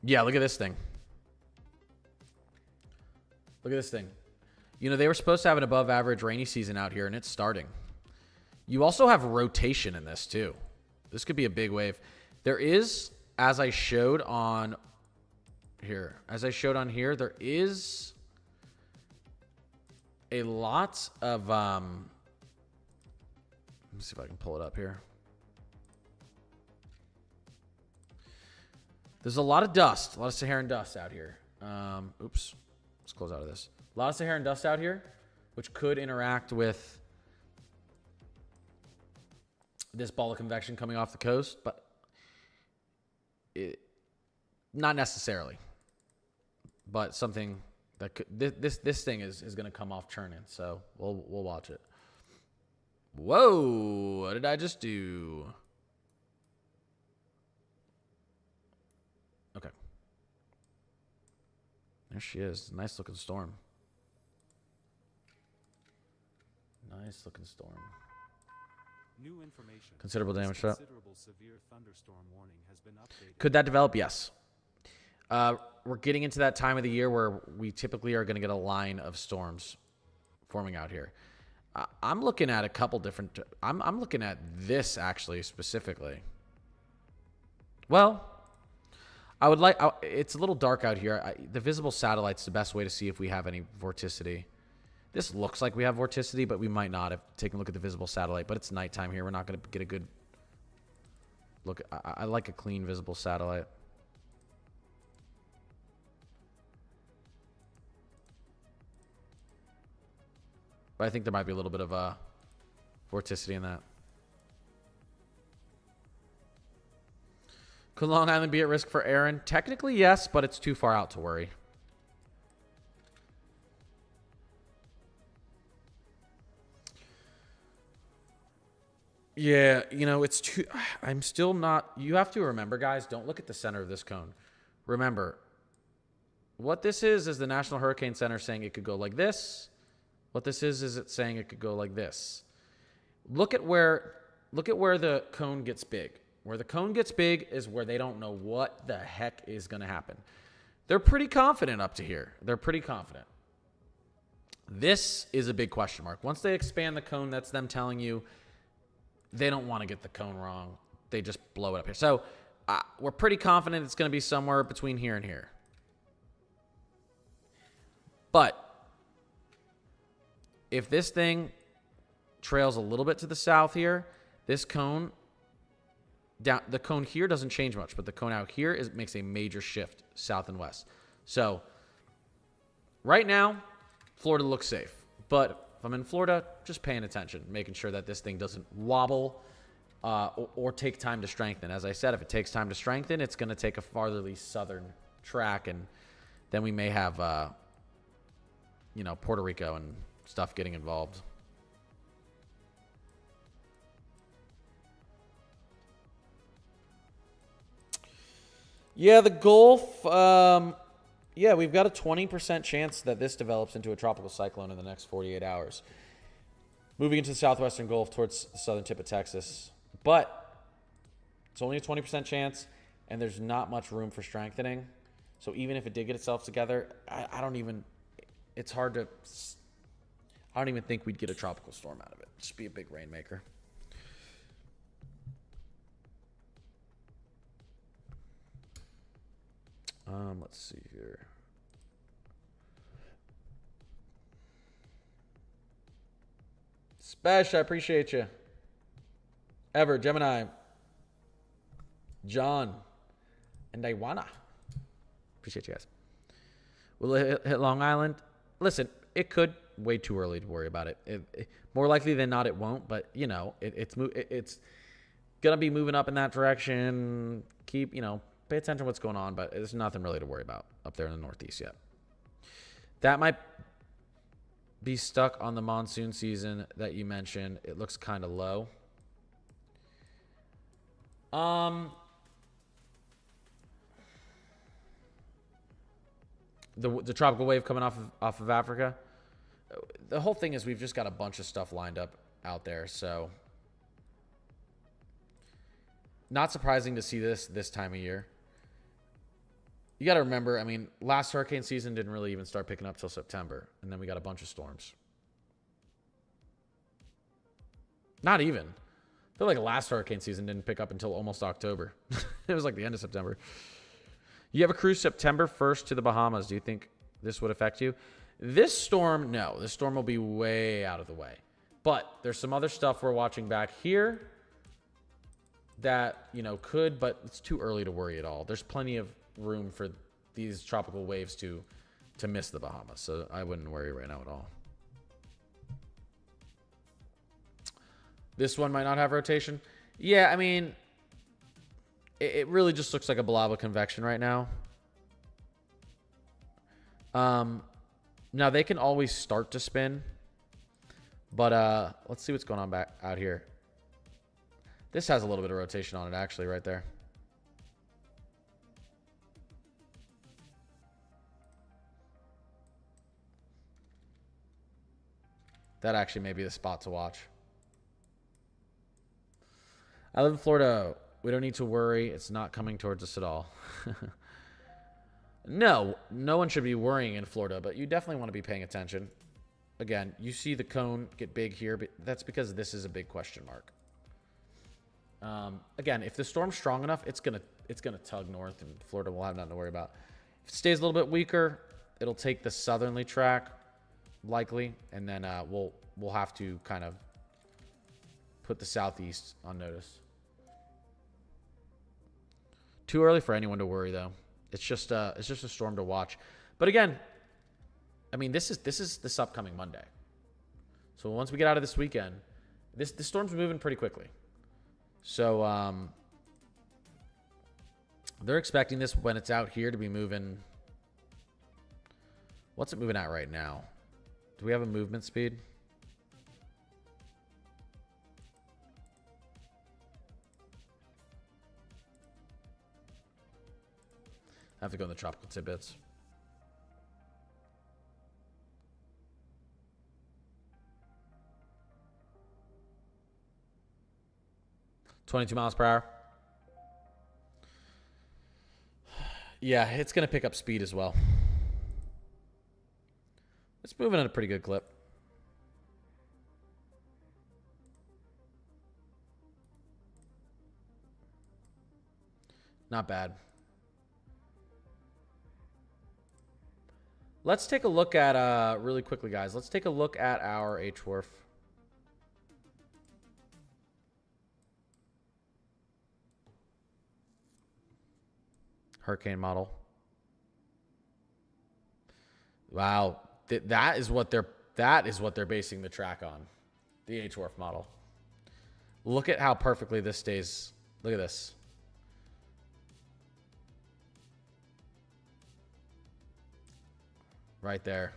Yeah, look at this thing. Look at this thing. They were supposed to have an above average rainy season out here, and it's starting. You also have rotation in this too. This could be a big wave. There is, as I showed on here, there is a lot of, let me see if I can pull it up here. There's a lot of dust, a lot of Saharan dust out here. Oops, let's close out of this. A lot of Saharan dust out here, which could interact with this ball of convection coming off the coast, but not necessarily. But something that could, this thing is going to come off churning, so we'll watch it. Whoa! What did I just do? Okay, there she is. Nice looking storm. Nice looking storm. New information. Considerable damage. Considerable severe thunderstorm warning has been updated. Could that develop? Yes. We're getting into that time of the year where we typically are going to get a line of storms forming out here. I'm looking at a couple different. I'm looking at this actually specifically. Well, I would it's a little dark out here. The visible satellite's the best way to see if we have any vorticity. This looks like we have vorticity, but we might not have taken a look at the visible satellite. But it's nighttime here. We're not going to get a good look. I like a clean visible satellite. But I think there might be a little bit of vorticity in that. Could Long Island be at risk for Aaron? Technically, yes, but it's too far out to worry. Yeah, you know, it's too... I'm still not... You have to remember, guys, don't look at the center of this cone. Remember, what this is the National Hurricane Center saying it could go like this. What this is it's saying it could go like this. Look at where the cone gets big. Where the cone gets big is where they don't know what the heck is going to happen. They're pretty confident up to here. They're pretty confident. This is a big question mark. Once they expand the cone, that's them telling you they don't want to get the cone wrong. They just blow it up here. So we're pretty confident it's going to be somewhere between here and here. But if this thing trails a little bit to the south here, this cone, the cone here doesn't change much, but the cone out here makes a major shift south and west. So right now, Florida looks safe. But if I'm in Florida, just paying attention, making sure that this thing doesn't wobble or take time to strengthen. As I said, if it takes time to strengthen, it's going to take a fartherly southern track, and then we may have, Puerto Rico and stuff getting involved. Yeah, the Gulf. Yeah, we've got a 20% chance that this develops into a tropical cyclone in the next 48 hours. Moving into the southwestern Gulf towards the southern tip of Texas. But it's only a 20% chance, and there's not much room for strengthening. So even if it did get itself together, I don't even think we'd get a tropical storm out of it. Just be a big rainmaker. Let's see here. Spesh, I appreciate you. Ever, Gemini, John, and Iwana. Appreciate you guys. Will it hit Long Island? Listen, it could. Way too early to worry about it. More likely than not, it won't. But it's gonna be moving up in that direction. Keep pay attention to what's going on. But there's nothing really to worry about up there in the Northeast yet. That might be stuck on the monsoon season that you mentioned. It looks kind of low. The tropical wave coming off of Africa. The whole thing is we've just got a bunch of stuff lined up out there, so not surprising to see this time of year. You got to remember, I mean, last hurricane season didn't really even start picking up till September, and then we got a bunch of storms. Not even. I feel like last hurricane season didn't pick up until almost October. It was like the end of September. You have a cruise September 1st to the Bahamas. Do you think this would affect you? This storm, no. This storm will be way out of the way. But there's some other stuff we're watching back here that, could, but it's too early to worry at all. There's plenty of room for these tropical waves to miss the Bahamas. So I wouldn't worry right now at all. This one might not have rotation. Yeah, I mean, it really just looks like a blob of convection right now. Now they can always start to spin, but let's see what's going on back out here. This has a little bit of rotation on it, actually, right there. That actually may be the spot to watch. I live in Florida. We don't need to worry. It's not coming towards us at all. No one should be worrying in Florida, but you definitely want to be paying attention. Again, you see the cone get big here, but that's because this is a big question mark. Again, if the storm's strong enough, it's gonna tug north, and Florida will have nothing to worry about. If it stays a little bit weaker, it'll take the southerly track, likely, and then we'll have to kind of put the southeast on notice. Too early for anyone to worry, though. It's just a storm to watch. But again, I mean, this is this upcoming Monday. So once we get out of this weekend, this storm's moving pretty quickly. So they're expecting this when it's out here to be moving. What's it moving at right now? Do we have a movement speed? I have to go in the tropical tidbits. $22 miles per hour. Yeah, it's going to pick up speed as well. It's moving at a pretty good clip. Not bad. Let's take a look at, really quickly, guys. Let's take a look at our HWRF. Hurricane model. Wow, that is what they're basing the track on, the HWRF model. Look at how perfectly this stays. Look at this. Right there.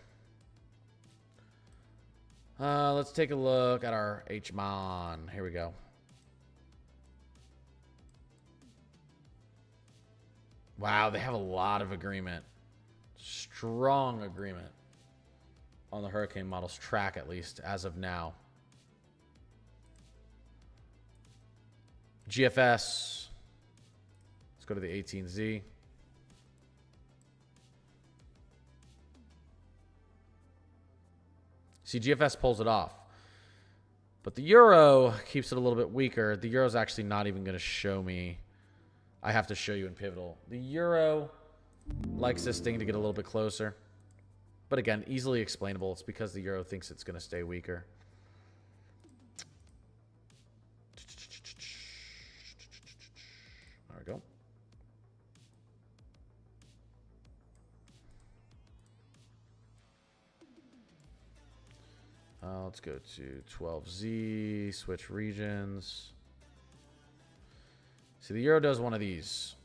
Let's take a look at our HMON. Here we go. Wow, they have a lot of agreement. Strong agreement on the hurricane model's track, at least as of now. GFS. Let's go to the 18Z. See, GFS pulls it off. But the Euro keeps it a little bit weaker. The Euro's actually not even going to show me. I have to show you in Pivotal. The Euro likes this thing to get a little bit closer. But again, easily explainable. It's because the Euro thinks it's going to stay weaker. There we go. Let's go to 12Z, switch regions. See, the Euro does one of these.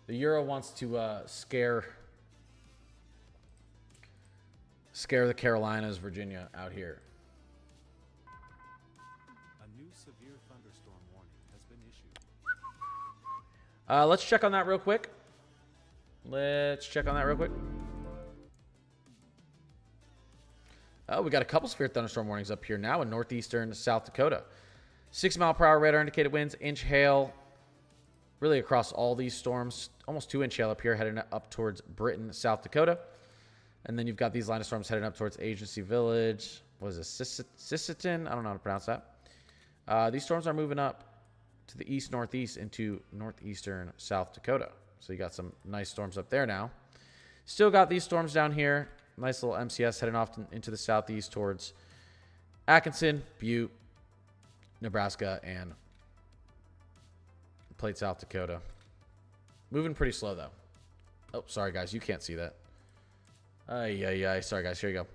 The Euro wants to scare the Carolinas, Virginia out here. A new severe thunderstorm warning has been issued. Let's check on that real quick. Oh, we got a couple severe thunderstorm warnings up here now in northeastern South Dakota. 6 mile per hour radar indicated winds, inch hail, really across all these storms. Almost 2-inch hail up here heading up towards Britain, South Dakota. And then you've got these line of storms heading up towards Agency Village. What is this? Sisseton? I don't know how to pronounce that. These storms are moving up to the east-northeast into northeastern South Dakota. So you got some nice storms up there now. Still got these storms down here. Nice little MCS heading off into the southeast towards Atkinson, Butte, Nebraska, and Plate, South Dakota. Moving pretty slow, though. Oh, sorry, guys. You can't see that. Sorry, guys. Here you go.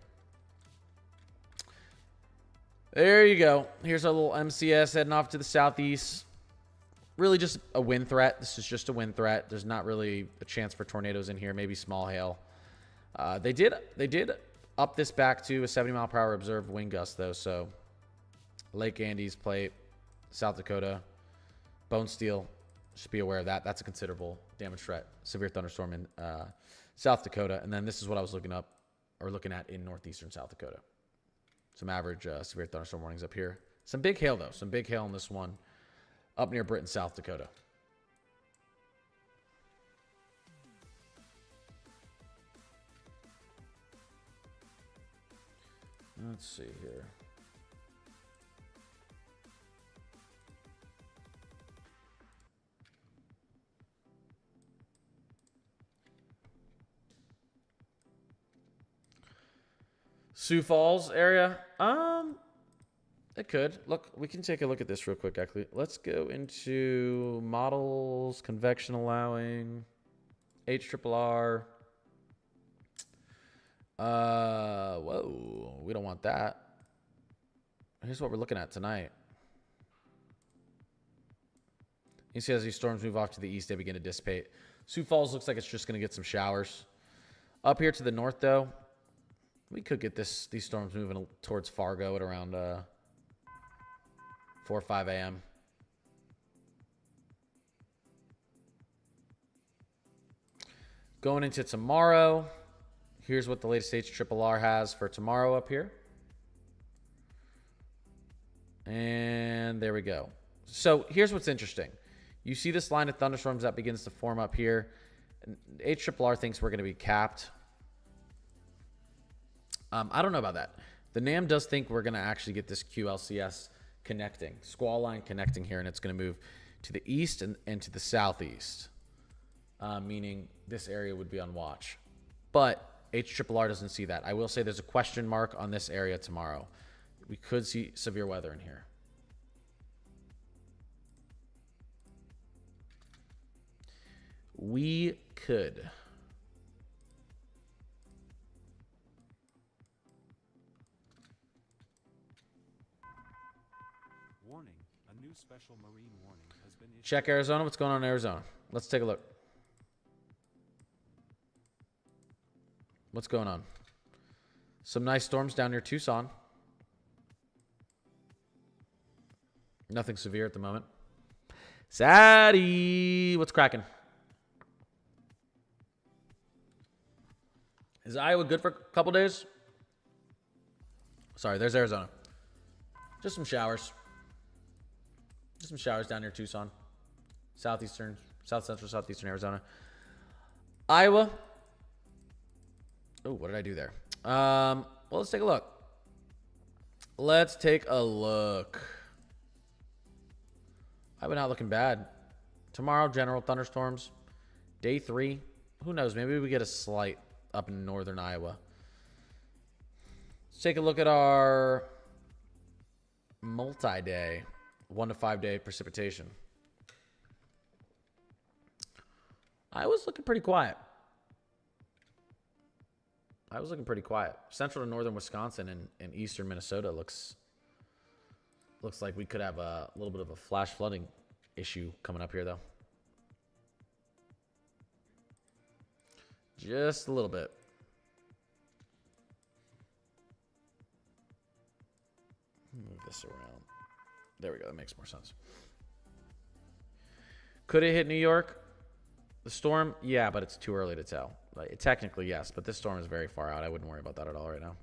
There you go. Here's our little MCS heading off to the southeast. Really just a wind threat. This is just a wind threat. There's not really a chance for tornadoes in here. Maybe small hail. They did up this back to a 70 mile per hour observed wind gust, though. So Lake Andes, Plate, South Dakota, Bone Steel, should be aware of that. That's a considerable damage threat. Severe thunderstorm in South Dakota. And then this is what I was looking at in northeastern South Dakota. Some average severe thunderstorm warnings up here. Some big hail, though. Some big hail in this one up near Britain, South Dakota. Let's see here. Sioux Falls area. It could. Look, we can take a look at this real quick, actually. Let's go into models, convection allowing, HRRR. Whoa, we don't want that. Here's what we're looking at tonight. You see as these storms move off to the east, they begin to dissipate. Sioux Falls looks like it's just going to get some showers. Up here to the north, though, we could get these storms moving towards Fargo at around 4 or 5 a.m. Going into tomorrow, here's what the latest HRRR has for tomorrow up here. And there we go. So here's what's interesting. You see this line of thunderstorms that begins to form up here. HRRR thinks we're going to be capped. I don't know about that. The NAM does think we're going to actually get this QLCS connecting, squall line connecting here, and it's going to move to the east and to the southeast, meaning this area would be on watch. But HRRR doesn't see that. I will say there's a question mark on this area tomorrow. We could see severe weather in here. We could. Warning, a new special marine warning has been issued. Check Arizona. What's going on in Arizona? Let's take a look. What's going on? Some nice storms down near Tucson. Nothing severe at the moment. Sadie, what's cracking? Is Iowa good for a couple days? Sorry, there's Arizona. Just some showers. Just some showers down near Tucson. South central, southeastern Arizona. Iowa. Oh, what did I do there? Well, let's take a look. Let's take a look. Iowa not looking bad. Tomorrow, general thunderstorms. Day 3. Who knows? Maybe we get a slight up in northern Iowa. Let's take a look at our multi-day, 1 to 5 day precipitation. Iowa's looking pretty quiet. Central to northern Wisconsin and eastern Minnesota looks like we could have a little bit of a flash flooding issue coming up here, though. Just a little bit. Move this around. There we go. That makes more sense. Could it hit New York? The storm? Yeah, but it's too early to tell. Like, technically, yes, but this storm is very far out. I wouldn't worry about that at all right now.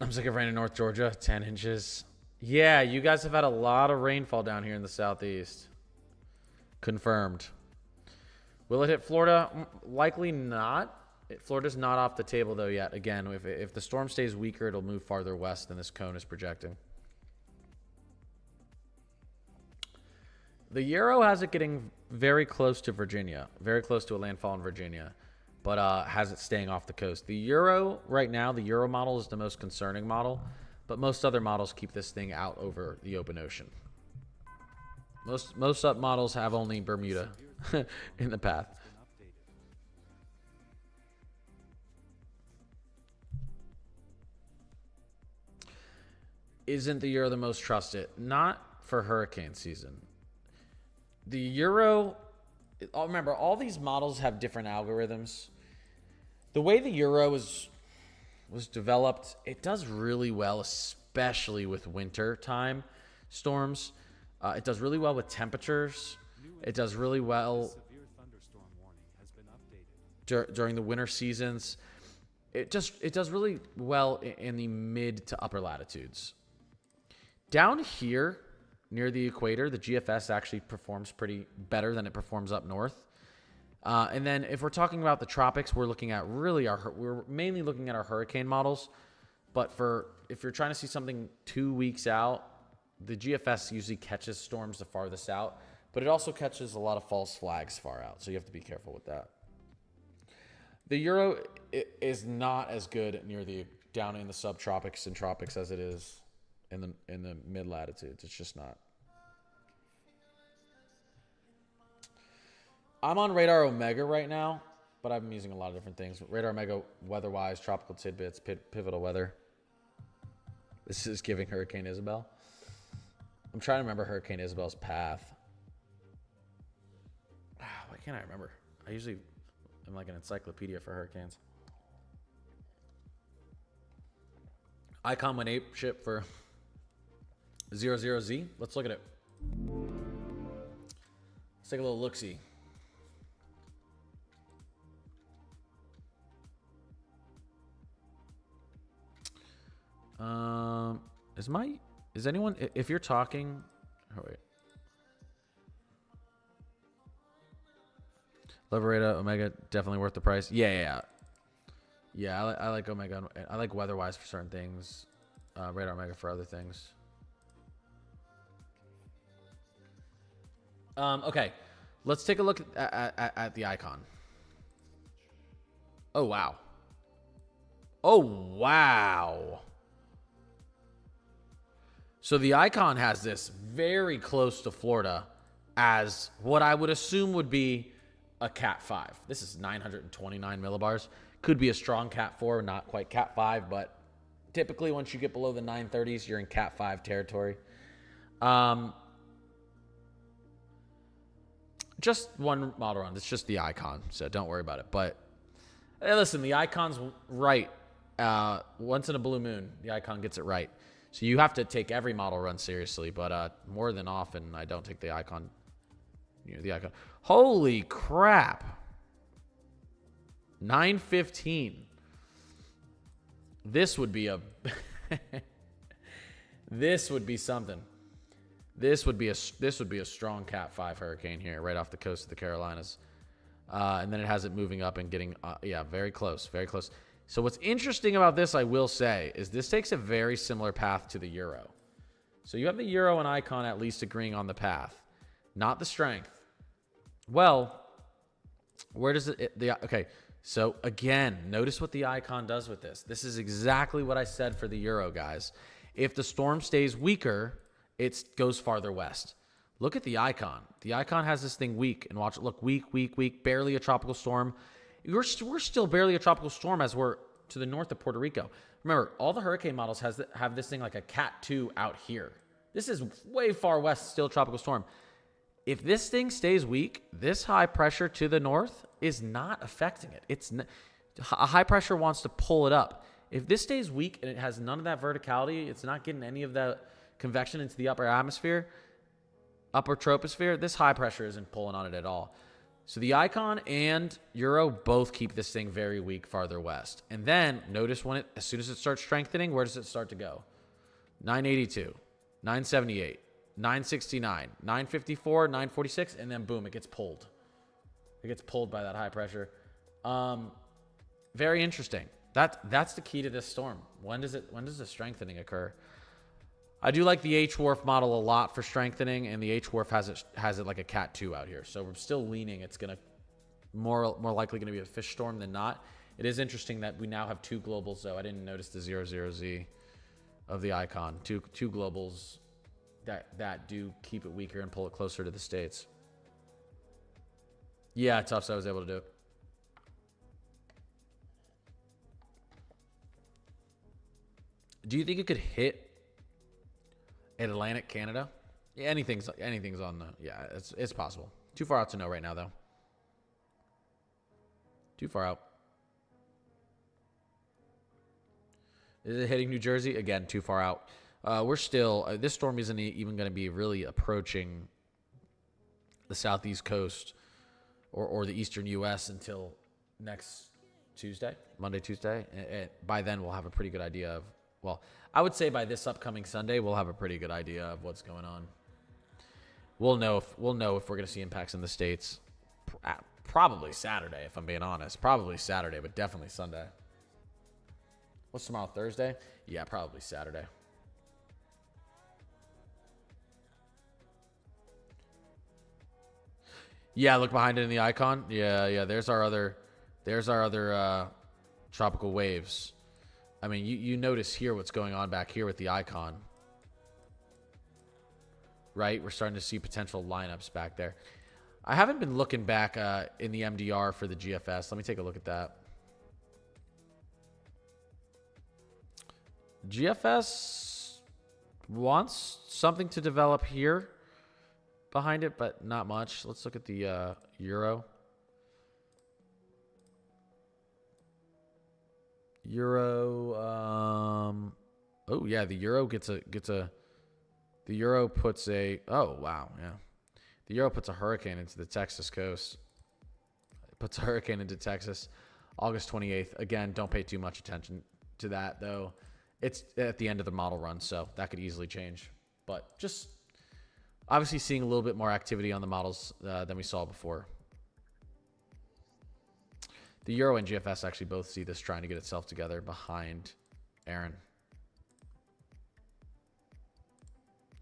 I'm sick of rain in North Georgia, 10 inches. Yeah, you guys have had a lot of rainfall down here in the southeast. Confirmed. Will it hit Florida? Likely not. Florida's not off the table, though, yet. Again, if the storm stays weaker, it'll move farther west than this cone is projecting. The Euro has it getting very close to Virginia, very close to a landfall in Virginia, but has it staying off the coast. The Euro, right now, the Euro model is the most concerning model, but most other models keep this thing out over the open ocean. Most up models have only Bermuda in the path. Isn't the Euro the most trusted? Not for hurricane season. The Euro, remember, all these models have different algorithms. The way the Euro was developed, it does really well, especially with winter time storms. It does really well with temperatures. It does really well Severe thunderstorm warning has been updated. during the winter seasons. It does really well in the mid to upper latitudes. Down here near the equator, the GFS actually performs pretty better than it performs up north. And then if we're talking about the tropics, we're looking at really we're mainly looking at our hurricane models. But if you're trying to see something 2 weeks out, the GFS usually catches storms the farthest out, but it also catches a lot of false flags far out. So you have to be careful with that. The Euro is not as good near the down in the subtropics and tropics as it is in the mid latitudes. It's just not. I'm on Radar Omega right now, but I'm using a lot of different things. Radar Omega, weather-wise, tropical tidbits, pivotal weather. This is giving Hurricane Isabel. I'm trying to remember Hurricane Isabel's path. Why can't I remember? I usually am like an encyclopedia for hurricanes. Icon went ape ship for 00Z. Let's look at it. Let's take a little look-see. Is anyone, if you're talking, oh wait. Liberator, Omega, definitely worth the price. Yeah, I like Omega. I like weather-wise for certain things. Radar Omega for other things. Okay, let's take a look at the icon. Oh, wow. Oh, wow. So the icon has this very close to Florida as what I would assume would be a Cat 5. This is 929 millibars. Could be a strong Cat 4, not quite Cat 5, but typically once you get below the 930s, you're in Cat 5 territory. Just one model run. It's just the icon, so don't worry about it. But hey, listen, the icon's right. Once in a blue moon, the icon gets it right. So you have to take every model run seriously, but more than often, I don't take the icon. The icon. Holy crap! 915. This would be a. This would be something. This would be a strong Cat 5 hurricane here, right off the coast of the Carolinas, and then it has it moving up and getting very close, very close. So what's interesting about this, I will say, is this takes a very similar path to the Euro. So you have the Euro and icon at least agreeing on the path, not the strength. Well, where does okay, so again, notice what the icon does with this. This is exactly what I said for the Euro, guys. If the storm stays weaker, it goes farther west. Look at the icon. The icon has this thing weak, and watch it. Look, weak, barely a tropical storm. We're still barely a tropical storm as we're to the north of Puerto Rico. Remember, all the hurricane models have this thing like a Cat 2 out here. This is way far west, still tropical storm. If this thing stays weak, this high pressure to the north is not affecting it. A high pressure wants to pull it up. If this stays weak and it has none of that verticality, it's not getting any of that convection into the upper atmosphere, upper troposphere, this high pressure isn't pulling on it at all. So the icon and Euro both keep this thing very weak farther west. And then notice as soon as it starts strengthening, where does it start to go? 982, 978, 969, 954, 946, and then boom, it gets pulled. It gets pulled by that high pressure. Very interesting. That's the key to this storm. When does the strengthening occur? I do like the H-Wharf model a lot for strengthening, and the H-Wharf has it like a Cat 2 out here. So we're still leaning. It's gonna more likely gonna be a fish storm than not. It is interesting that we now have two globals though. I didn't notice the 00Z of the icon. Two globals that do keep it weaker and pull it closer to the States. Yeah, tough. So I was able to do it. Do you think it could hit Atlantic Canada? Yeah, anything's on the. Yeah, it's possible. Too far out to know right now, though. Too far out. Is it hitting New Jersey? Again, too far out. We're still. This storm isn't even going to be really approaching the southeast coast or the eastern U.S. until next Tuesday, Monday, Tuesday. And by then, we'll have a pretty good idea of. Well, I would say by this upcoming Sunday, we'll have a pretty good idea of what's going on. We'll know if we're going to see impacts in the States. Probably Saturday, if I'm being honest. Probably Saturday, but definitely Sunday. What's tomorrow, Thursday? Yeah, probably Saturday. Yeah, look behind it in the icon. Yeah. There's our other tropical waves. I mean, you notice here what's going on back here with the icon. Right? We're starting to see potential lineups back there. I haven't been looking back in the MDR for the GFS. Let me take a look at that. GFS wants something to develop here behind it, but not much. Let's look at the Euro. Oh yeah, the Euro gets a the Euro puts a oh wow, yeah. The Euro puts a hurricane into the Texas coast. It puts a hurricane into Texas August 28th. Again, don't pay too much attention to that though. It's at the end of the model run, so that could easily change. But just obviously seeing a little bit more activity on the models than we saw before. The Euro and GFS actually both see this trying to get itself together behind Aaron.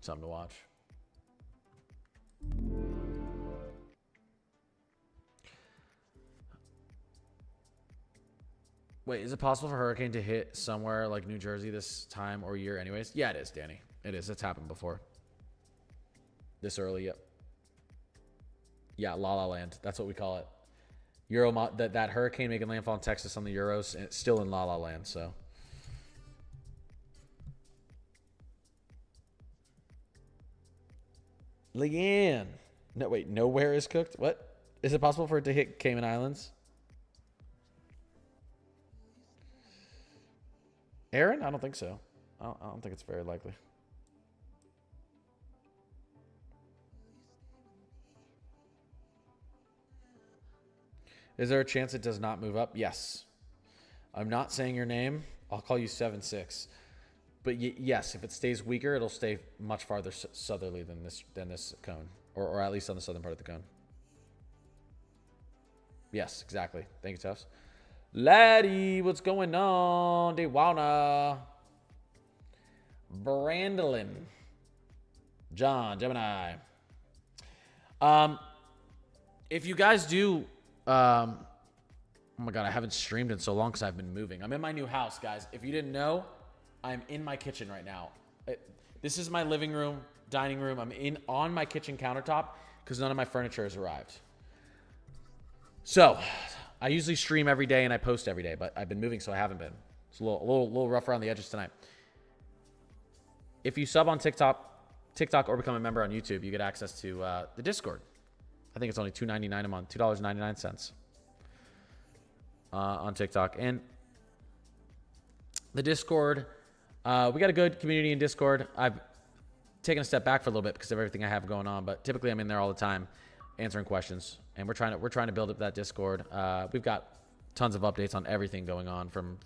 Something to watch. Wait, is it possible for hurricane to hit somewhere like New Jersey this time or year anyways? Yeah, it is, Danny. It is. It's happened before. This early, yep. Yeah, La La Land. That's what we call it. That hurricane making landfall in Texas on the Euros, and it's still in La La Land, so. Leanne. No, wait, nowhere is cooked? What? Is it possible for it to hit Cayman Islands? Aaron? I don't think so. I don't think it's very likely. Is there a chance it does not move up? Yes. I'm not saying your name. I'll call you 7-6. But yes, if it stays weaker, it'll stay much farther southerly than this cone, or at least on the southern part of the cone. Yes, exactly. Thank you, Tufts. Laddie, what's going on? Dewana. Brandolin. John, Gemini. If you guys do... oh my God, I haven't streamed in so long because I've been moving. I'm in my new house, guys. If you didn't know, I'm in my kitchen right now. This is my living room, dining room. I'm on my kitchen countertop because none of my furniture has arrived. So, I usually stream every day and I post every day, but I've been moving, so I haven't been. It's a little rough around the edges tonight. If you sub on TikTok or become a member on YouTube, you get access to the Discord. I think it's only $2.99 a month, $2.99 on TikTok. And the Discord, we got a good community in Discord. I've taken a step back for a little bit because of everything I have going on, but typically I'm in there all the time answering questions. And we're trying to build up that Discord. We've got tons of updates on everything going on, from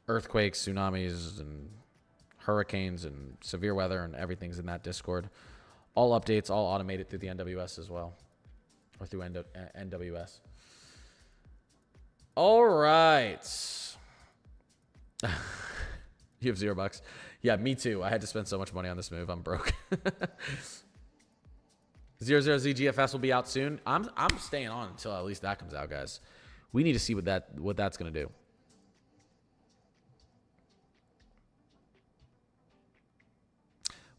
earthquakes, tsunamis, and hurricanes, and severe weather, and everything's in that Discord. All updates, all automated through the NWS as well, or through NWS. All right. You have $0. Yeah, me too. I had to spend so much money on this move. I'm broke. 00ZGFS will be out soon. I'm staying on until at least that comes out, guys. We need to see what that's gonna do.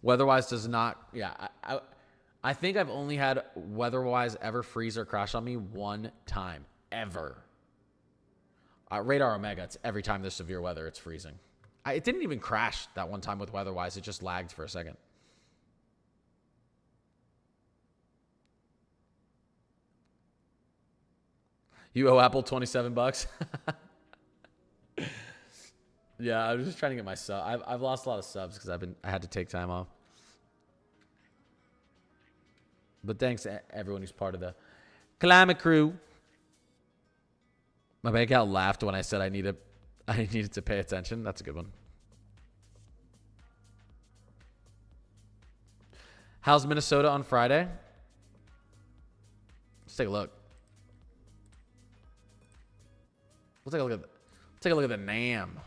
Weatherwise does not. Yeah, I think I've only had Weatherwise ever freeze or crash on me one time ever. Radar Omega. It's every time there's severe weather, it's freezing. It didn't even crash that one time with Weatherwise. It just lagged for a second. You owe Apple $27. Yeah, I was just trying to get my sub. I've lost a lot of subs because I had to take time off. But thanks to everyone who's part of the Climate Crew. My bank account laughed when I said I needed to pay attention. That's a good one. How's Minnesota on Friday? Let's take a look. Take a look at the NAM.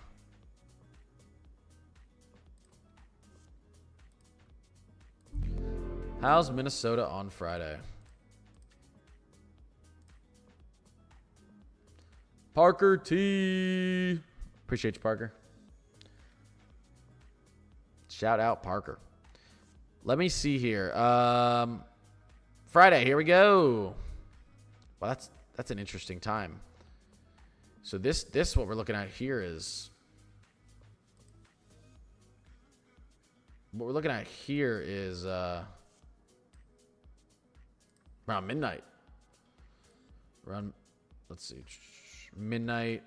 How's Minnesota on Friday? Parker T. Appreciate you, Parker. Shout out, Parker. Let me see here. Friday, here we go. Well, that's an interesting time. So this what we're looking at here is around midnight. Around, let's see, midnight,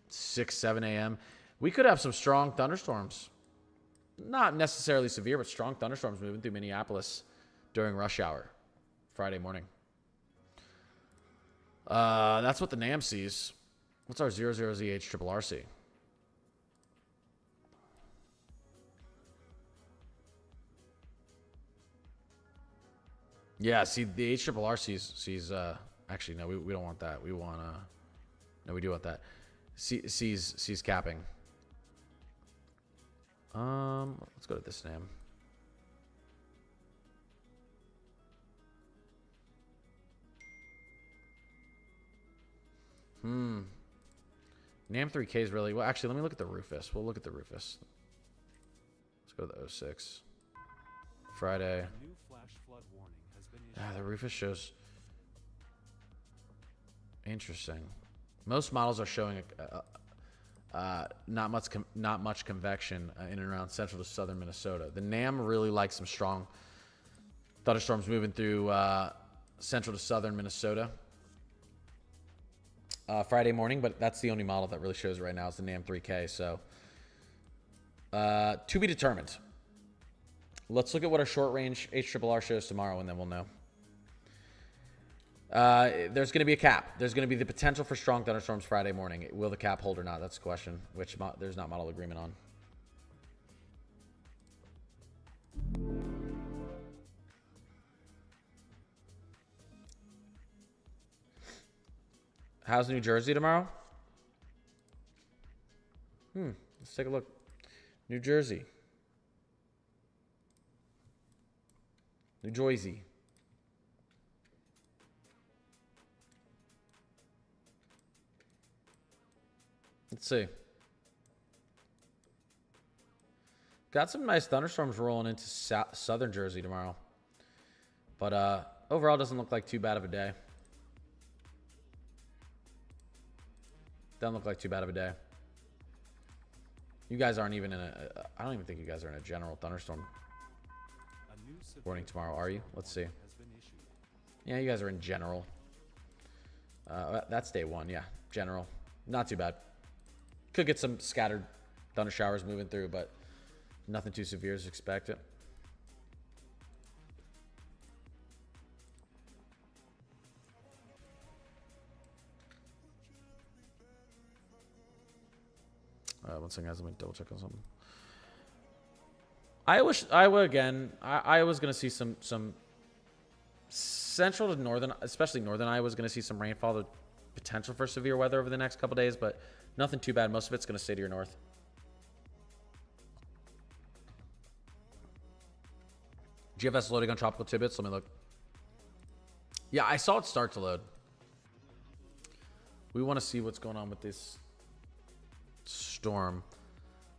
6, 7 a.m. We could have some strong thunderstorms. Not necessarily severe, but strong thunderstorms moving through Minneapolis during rush hour Friday morning. That's what the NAM sees. What's our 00ZH triple RC? Yeah, see, the HRRR sees actually, no, we don't want that. We want, no, we do want that. Sees capping. Let's go to this NAM. NAM 3K is really, well, actually, let me look at the Rufus. We'll look at the Rufus. Let's go to the 06. Friday. New flash flood warning has been issued. Ah, the Rufus shows. Interesting. Most models are showing not much convection in and around central to southern Minnesota. The NAM really likes some strong thunderstorms moving through central to southern Minnesota Friday morning, but that's the only model that really shows it right now is the NAM 3K. So to be determined. Let's look at what our short range HRRR shows tomorrow, and then we'll know. There's going to be a cap. There's going to be the potential for strong thunderstorms Friday morning. Will the cap hold or not? That's the question, which there's not model agreement on. How's New Jersey tomorrow? Let's take a look. New Jersey. New Jersey. Let's see. Got some nice thunderstorms rolling into southern Jersey tomorrow. But overall, doesn't look like too bad of a day. Doesn't look like too bad of a day. You guys aren't even in a... I don't even think you guys are in a general thunderstorm warning tomorrow, are you? Let's see. Yeah, you guys are in general. That's day one, yeah. General. Not too bad. Could get some scattered thunder showers moving through, but nothing too severe as expected. One second, guys. Let me double check on something. Iowa again. Iowa's going to see some central to northern, especially northern Iowa's going to see some rainfall. The potential for severe weather over the next couple days, but nothing too bad. Most of it's going to stay to your north. GFS loading on tropical tidbits. Let me look. Yeah, I saw it start to load. We want to see what's going on with this storm.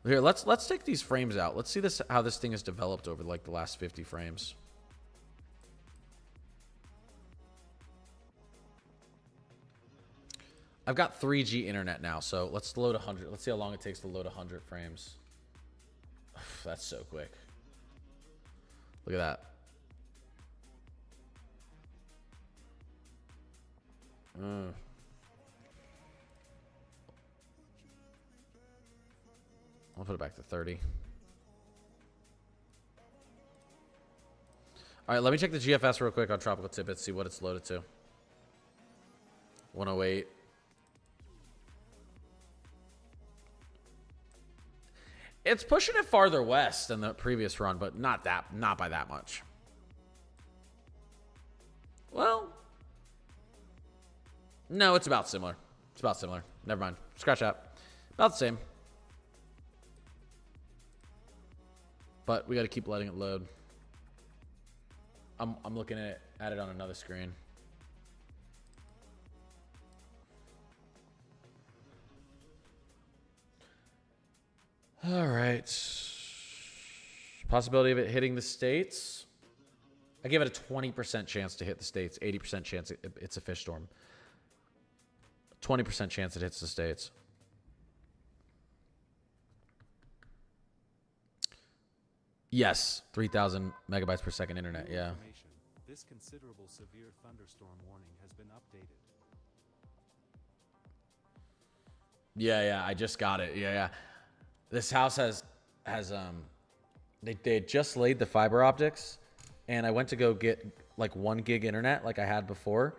Here, let's take these frames out. Let's see how this thing has developed over like the last 50 frames. I've got 3G internet now, so let's load 100. Let's see how long it takes to load 100 frames. That's so quick. Look at that. I'll put it back to 30. All right, let me check the GFS real quick on Tropical Tidbits, see what it's loaded to. 108. It's pushing it farther west than the previous run, but not by that much. Well, No, it's about similar. It's about similar. Never mind. Scratch that. About the same. But we got to keep letting it load. I'm looking at it on another screen. All right. Possibility of it hitting the States. I give it a 20% chance to hit the States. 80% chance it's a fish storm. 20% chance it hits the States. Yes, 3,000 megabytes per second internet. Yeah. This considerable severe thunderstorm warning has been updated. Yeah, I just got it. Yeah. This house has they had just laid the fiber optics, and I went to go get like 1 gig internet like I had before,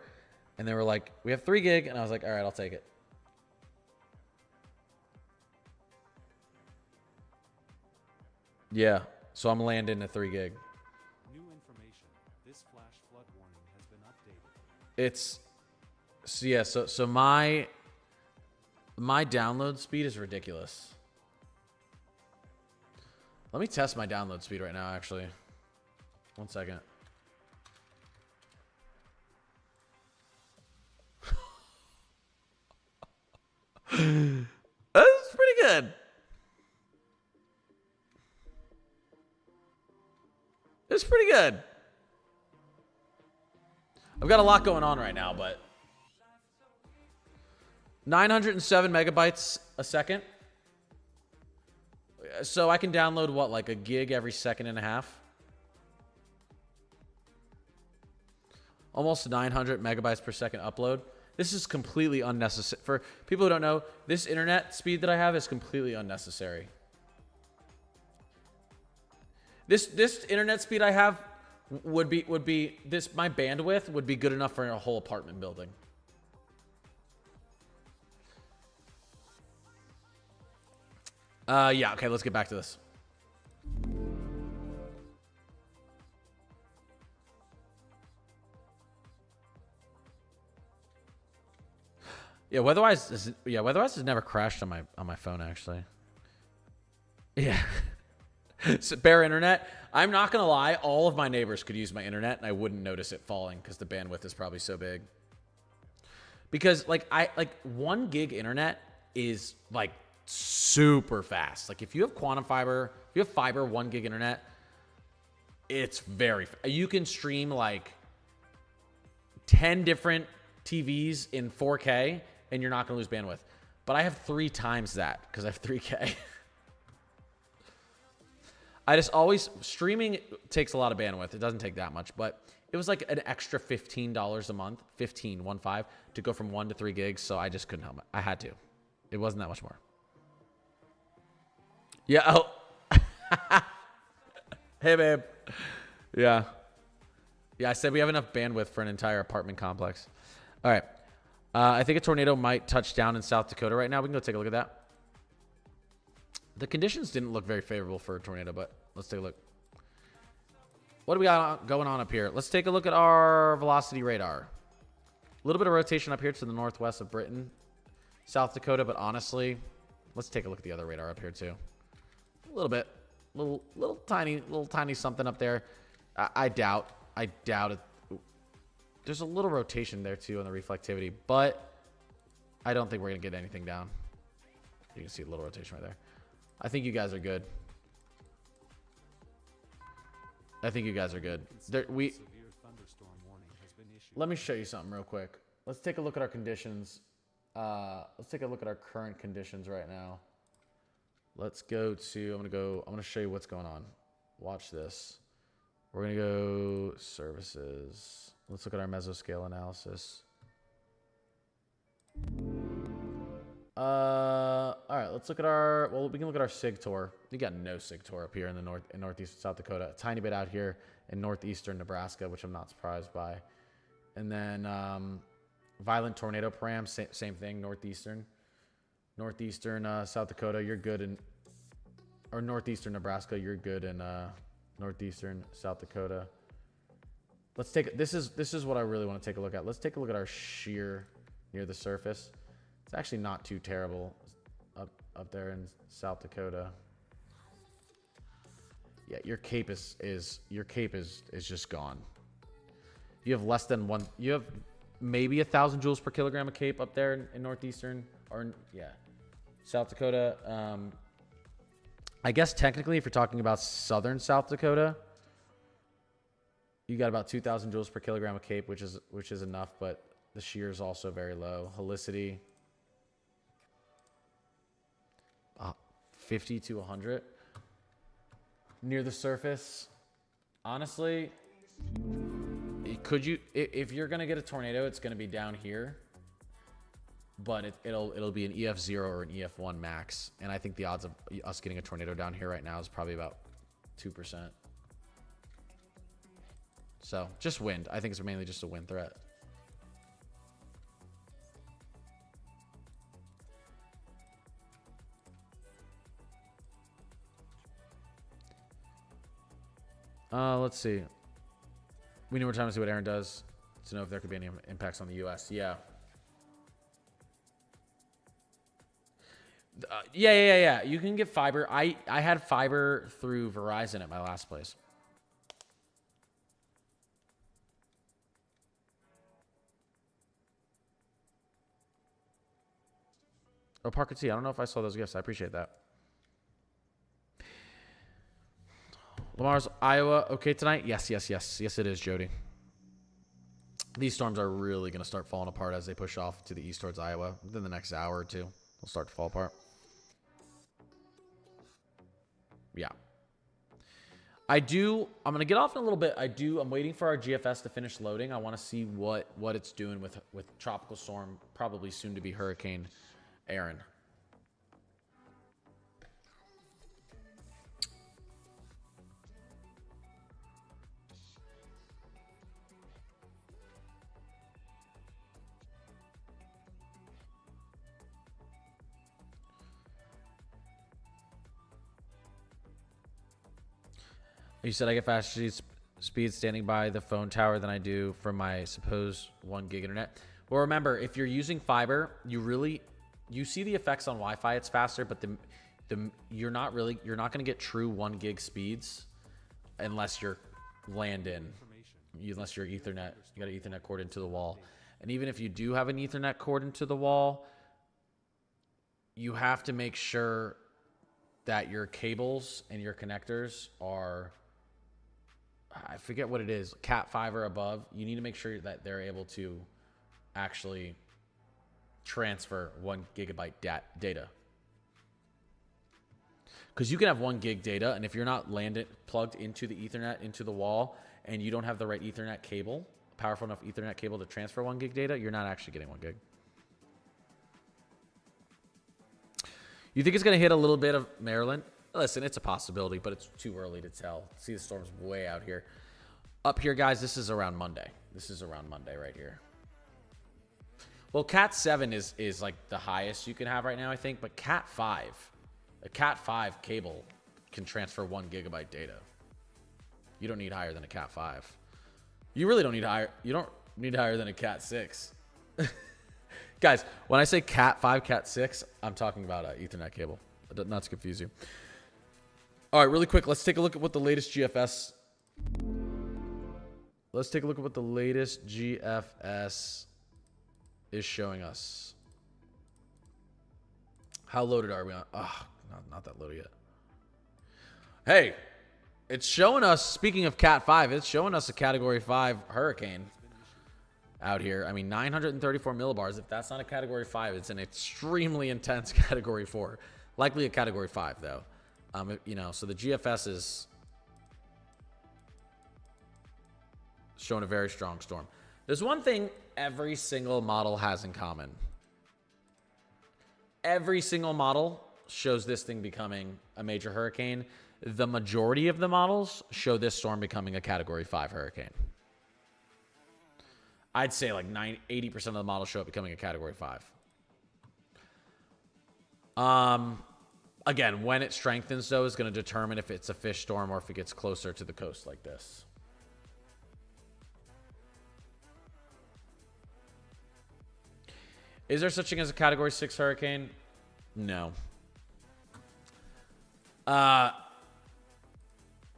and they were like, "We have 3 gig," and I was like, "All right, I'll take it." Yeah, so I'm landing at 3 gig. New information. This flash flood warning has been updated. It's so my download speed is ridiculous. Let me test my download speed right now, actually. 1 second. That's pretty good. It's pretty good. I've got a lot going on right now, but 907 megabytes a second. So I can download what, like a gig every second and a half? Almost 900 megabytes per second upload. This is completely unnecessary. For people who don't know, this internet speed that I have is completely unnecessary. This internet speed I have would be this, my bandwidth would be good enough for a whole apartment building. Yeah, okay, let's get back to this. Yeah, weatherwise has never crashed on my phone actually. Yeah. So, bare internet. I'm not gonna lie, all of my neighbors could use my internet and I wouldn't notice it falling because the bandwidth is probably so big. Because like 1 gig internet is like super fast. Like if you have quantum fiber, if you have fiber 1 gig internet, it's very you can stream like 10 different TVs in 4K and you're not going to lose bandwidth. But I have 3 times that because I have 3K. I just always streaming takes a lot of bandwidth. It doesn't take that much, but it was like an extra $15 a month, 15 to go from 1 to 3 gigs, so I just couldn't help it. I had to. It wasn't that much more. Yeah. Oh. Hey, babe. Yeah. Yeah, I said we have enough bandwidth for an entire apartment complex. All right. I think a tornado might touch down in South Dakota right now. We can go take a look at that. The conditions didn't look very favorable for a tornado, but let's take a look. What do we got going on up here? Let's take a look at our velocity radar. A little bit of rotation up here to the northwest of Britain, South Dakota, but honestly, let's take a look at the other radar up here too. A little bit, little tiny something up there. I doubt it. There's a little rotation there too on the reflectivity, but I don't think we're gonna get anything down. You can see a little rotation right there. I think you guys are good. Let me show you something real quick. Let's take a look at our conditions. Let's take a look at our current conditions right now. Let's go to, I'm going to show you what's going on. Watch this. We're going to go services. Let's look at our mesoscale analysis. All right, let's look at our, well, we can look at our SIGTOR. You got no SIGTOR up here in the northeast South Dakota. A tiny bit out here in northeastern Nebraska, which I'm not surprised by. And then violent tornado param, same thing, northeastern South Dakota, you're good in, or northeastern Nebraska, you're good in northeastern South Dakota. Let's take, this is what I really want to take a look at. Let's take a look at our shear near the surface. It's actually not too terrible up there in South Dakota. Yeah, your cape is just gone. You have less than one. You have maybe 1,000 joules per kilogram of cape up there in northeastern South Dakota. I guess technically, if you're talking about southern South Dakota, you got about 2,000 joules per kilogram of cape, which is enough, but the shear is also very low. Helicity, 50 to 100 near the surface. Honestly, if you're gonna get a tornado, it's gonna be down here, but it'll be an EF0 or an EF1 max, and I think the odds of us getting a tornado down here right now is probably about 2%. So just wind. I think it's mainly just a wind threat. Let's see. We need more time to see what Aaron does to know if there could be any impacts on the U.S. Yeah. Yeah. You can get fiber. I had fiber through Verizon at my last place. Oh, Parker T. I don't know if I saw those gifts. I appreciate that. Lamar's Iowa okay tonight? Yes, it is, Jody. These storms are really going to start falling apart as they push off to the east towards Iowa. Within the next hour or two, they'll start to fall apart. Yeah. I'm going to get off in a little bit. I'm waiting for our GFS to finish loading. I want to see what it's doing with tropical storm, probably soon to be Hurricane Aaron. You said I get faster speed standing by the phone tower than I do from my supposed 1 gig internet. Well, remember, if you're using fiber, you see the effects on Wi-Fi. It's faster, but you're not going to get true 1 gig speeds unless you're LAN in, unless you're Ethernet. You got an Ethernet cord into the wall, and even if you do have an Ethernet cord into the wall, you have to make sure that your cables and your connectors are, I forget what it is, Cat 5 or above. You need to make sure that they're able to actually transfer 1 gigabyte data. Because you can have 1 gig data, and if you're not plugged into the Ethernet, into the wall, and you don't have the right Ethernet cable, powerful enough Ethernet cable to transfer 1 gig data, you're not actually getting 1 gig. You think it's going to hit a little bit of Maryland? Listen, it's a possibility, but it's too early to tell. See, the storm's way out here. Up here, guys, this is around Monday. This is around Monday right here. Well, Cat 7 is like the highest you can have right now, I think. But Cat 5, a Cat 5 cable can transfer 1 gigabyte data. You don't need higher than a Cat 5. You really don't need higher. You don't need higher than a Cat 6. Guys, when I say Cat 5, Cat 6, I'm talking about an Ethernet cable. Not to confuse you. All right, really quick, let's take a look at what the latest GFS... Let's take a look at what the latest GFS is showing us. How loaded are we on? Oh, not that loaded yet. Hey, it's showing us, speaking of Cat 5, it's showing us a Category 5 hurricane out here. I mean, 934 millibars. If that's not a Category 5, it's an extremely intense Category 4. Likely a Category 5, though. So the GFS is showing a very strong storm. There's one thing every single model has in common. Every single model shows this thing becoming a major hurricane. The majority of the models show this storm becoming a Category 5 hurricane. I'd say like 80% of the models show it becoming a Category 5. Again, when it strengthens, though, is going to determine if it's a fish storm or if it gets closer to the coast like this. Is there such thing as a Category 6 hurricane? No.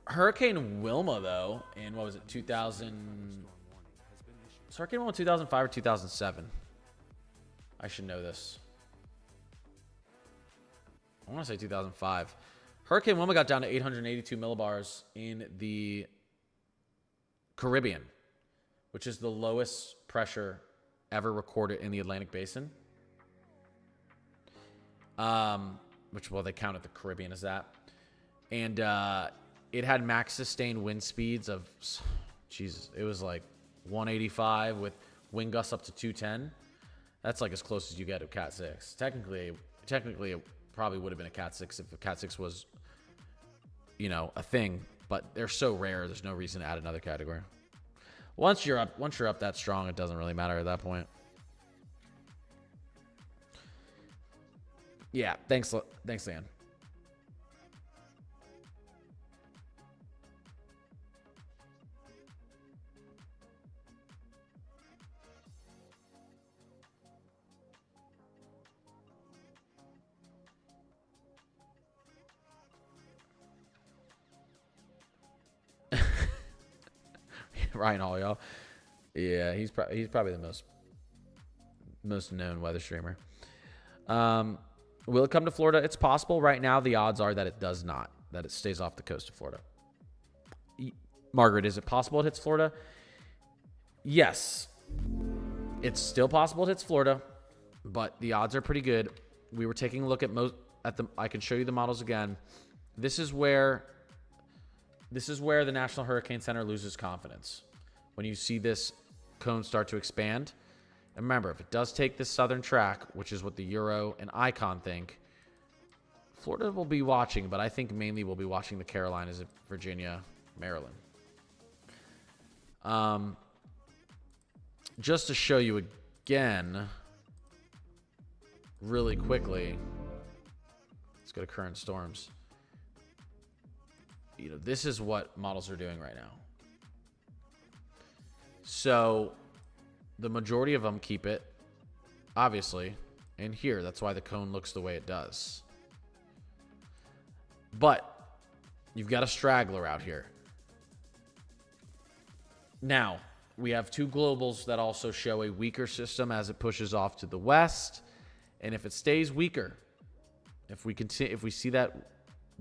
Hurricane Wilma, though, in, what was it, 2000... Was Hurricane Wilma 2005 or 2007? I should know this. I want to say 2005. Hurricane Wilma got down to 882 millibars in the Caribbean, which is the lowest pressure ever recorded in the Atlantic Basin. Which, well, they counted the Caribbean as that. And it had max sustained wind speeds of, Jesus, it was like 185 with wind gusts up to 210. That's like as close as you get to Cat 6. Technically, it probably would have been a Cat 6 if a Cat 6 was, you know, a thing. But they're so rare, there's no reason to add another category. Once you're up that strong, it doesn't really matter at that point. Yeah, thanks, Lan. Ryan Hall, y'all. Yeah, he's probably the most known weather streamer. Will it come to Florida? It's possible. Right now, the odds are that it does not. That it stays off the coast of Florida. Margaret, is it possible it hits Florida? Yes. It's still possible it hits Florida, but the odds are pretty good. We were taking a look at I can show you the models again. This is where the National Hurricane Center loses confidence. When you see this cone start to expand. And remember, if it does take this southern track, which is what the Euro and Icon think, Florida will be watching, but I think mainly we'll be watching the Carolinas, Virginia, Maryland. Just to show you again, really quickly, let's go to current storms. You know, this is what models are doing right now. So the majority of them keep it, obviously, in here. That's why the cone looks the way it does. But you've got a straggler out here. Now, we have two globals that also show a weaker system as it pushes off to the west. And if it stays weaker, if we see that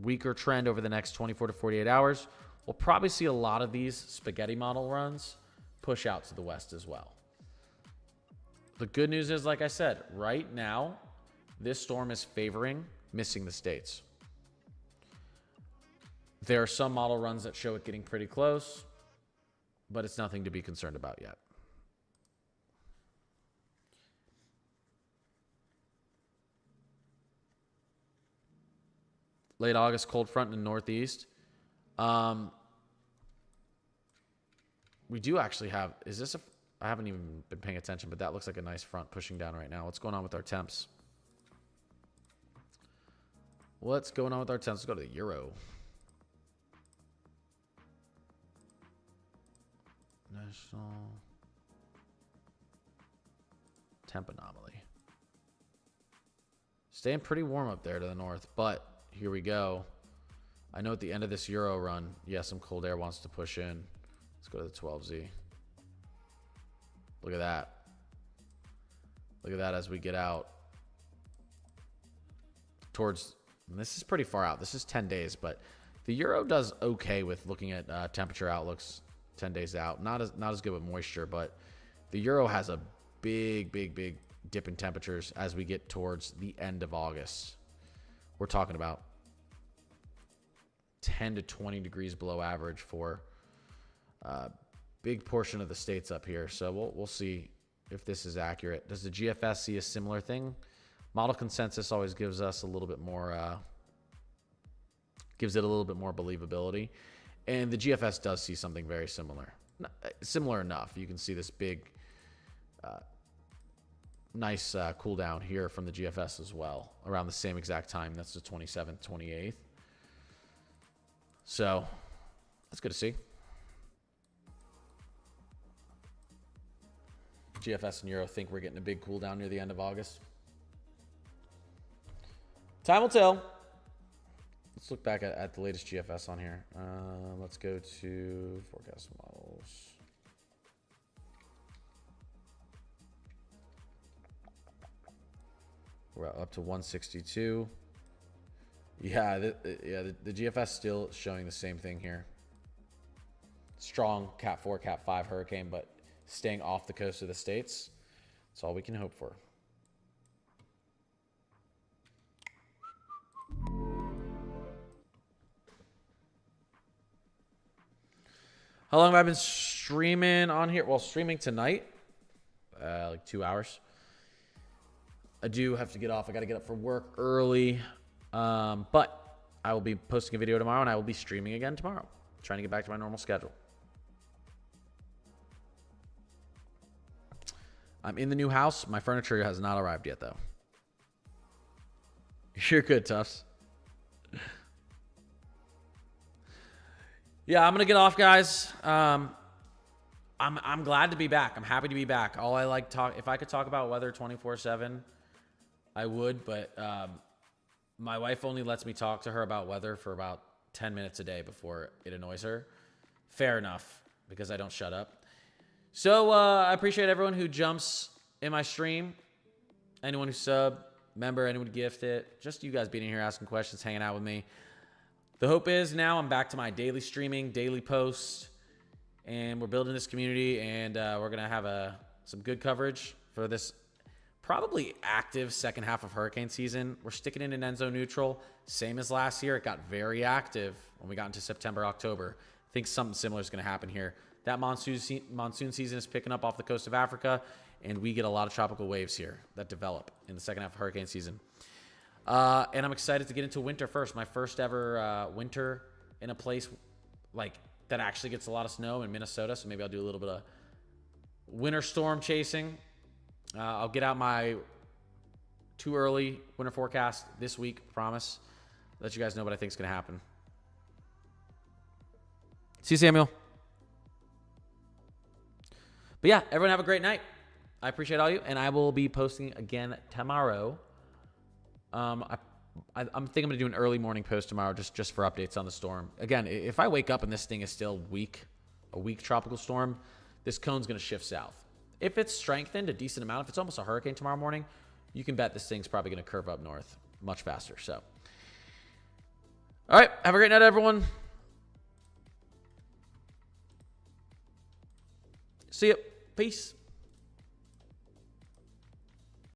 weaker trend over the next 24 to 48 hours, we'll probably see a lot of these spaghetti model runs push out to the west as well. The good news is, like I said, right now, this storm is favoring missing the states. There are some model runs that show it getting pretty close, but it's nothing to be concerned about yet. Late August cold front in the northeast. We do actually have, I haven't even been paying attention, but that looks like a nice front pushing down right now. What's going on with our temps? Let's go to the Euro. National temp anomaly. Staying pretty warm up there to the north, but here we go. I know at the end of this Euro run, some cold air wants to push in. Let's go to the 12Z. Look at that. Look at that as we get out towards, and this is pretty far out. This is 10 days, but the Euro does okay with looking at temperature outlooks 10 days out. Not as good with moisture, but the Euro has a big dip in temperatures as we get towards the end of August. We're talking about 10 to 20 degrees below average for big portion of the states up here. So we'll see if this is accurate. Does the GFS see a similar thing? Model consensus always gives us a little bit more, gives it a little bit more believability. And the GFS does see something very similar. Similar enough. You can see this big, nice cool down here from the GFS as well, around the same exact time. That's the 27th, 28th. So that's good to see. GFS and Euro think we're getting a big cool down near the end of August. Time will tell. Let's look back at the latest GFS on here. Let's go to forecast models. We're up to 162. Yeah, the GFS still showing the same thing here. Strong Cat 4, Cat 5 hurricane, but staying off the coast of the States. That's all we can hope for. How long have I been streaming on here? Well, streaming tonight, like 2 hours. I do have to get off. I got to get up for work early. But I will be posting a video tomorrow, and I will be streaming again tomorrow. Trying to get back to my normal schedule. I'm in the new house. My furniture has not arrived yet, though. You're good, Tufts. Yeah, I'm gonna get off, guys. I'm glad to be back. I'm happy to be back. All I like if I could talk about weather 24/7, I would. But my wife only lets me talk to her about weather for about 10 minutes a day before it annoys her. Fair enough, because I don't shut up. So I appreciate everyone who jumps in my stream. Anyone who sub, member, anyone who gift it. Just you guys being here asking questions, hanging out with me. The hope is now I'm back to my daily streaming, daily posts, and we're building this community, and we're going to have some good coverage for this probably active second half of hurricane season. We're sticking it in end zone neutral, same as last year. It got very active when we got into September, October. I think something similar is going to happen here. That monsoon season is picking up off the coast of Africa, and we get a lot of tropical waves here that develop in the second half of hurricane season. And I'm excited to get into winter first. My first ever winter in a place like that actually gets a lot of snow in Minnesota. So maybe I'll do a little bit of winter storm chasing. I'll get out my too early winter forecast this week, promise. Let you guys know what I think is going to happen. See you, Samuel. But yeah, everyone have a great night. I appreciate all you, and I will be posting again tomorrow. I'm thinking I'm gonna do an early morning post tomorrow, just for updates on the storm. Again, if I wake up and this thing is still a weak tropical storm, this cone's gonna shift south. If it's strengthened a decent amount, if it's almost a hurricane tomorrow morning, you can bet this thing's probably gonna curve up north much faster. So, all right, have a great night, everyone. See ya. Peace.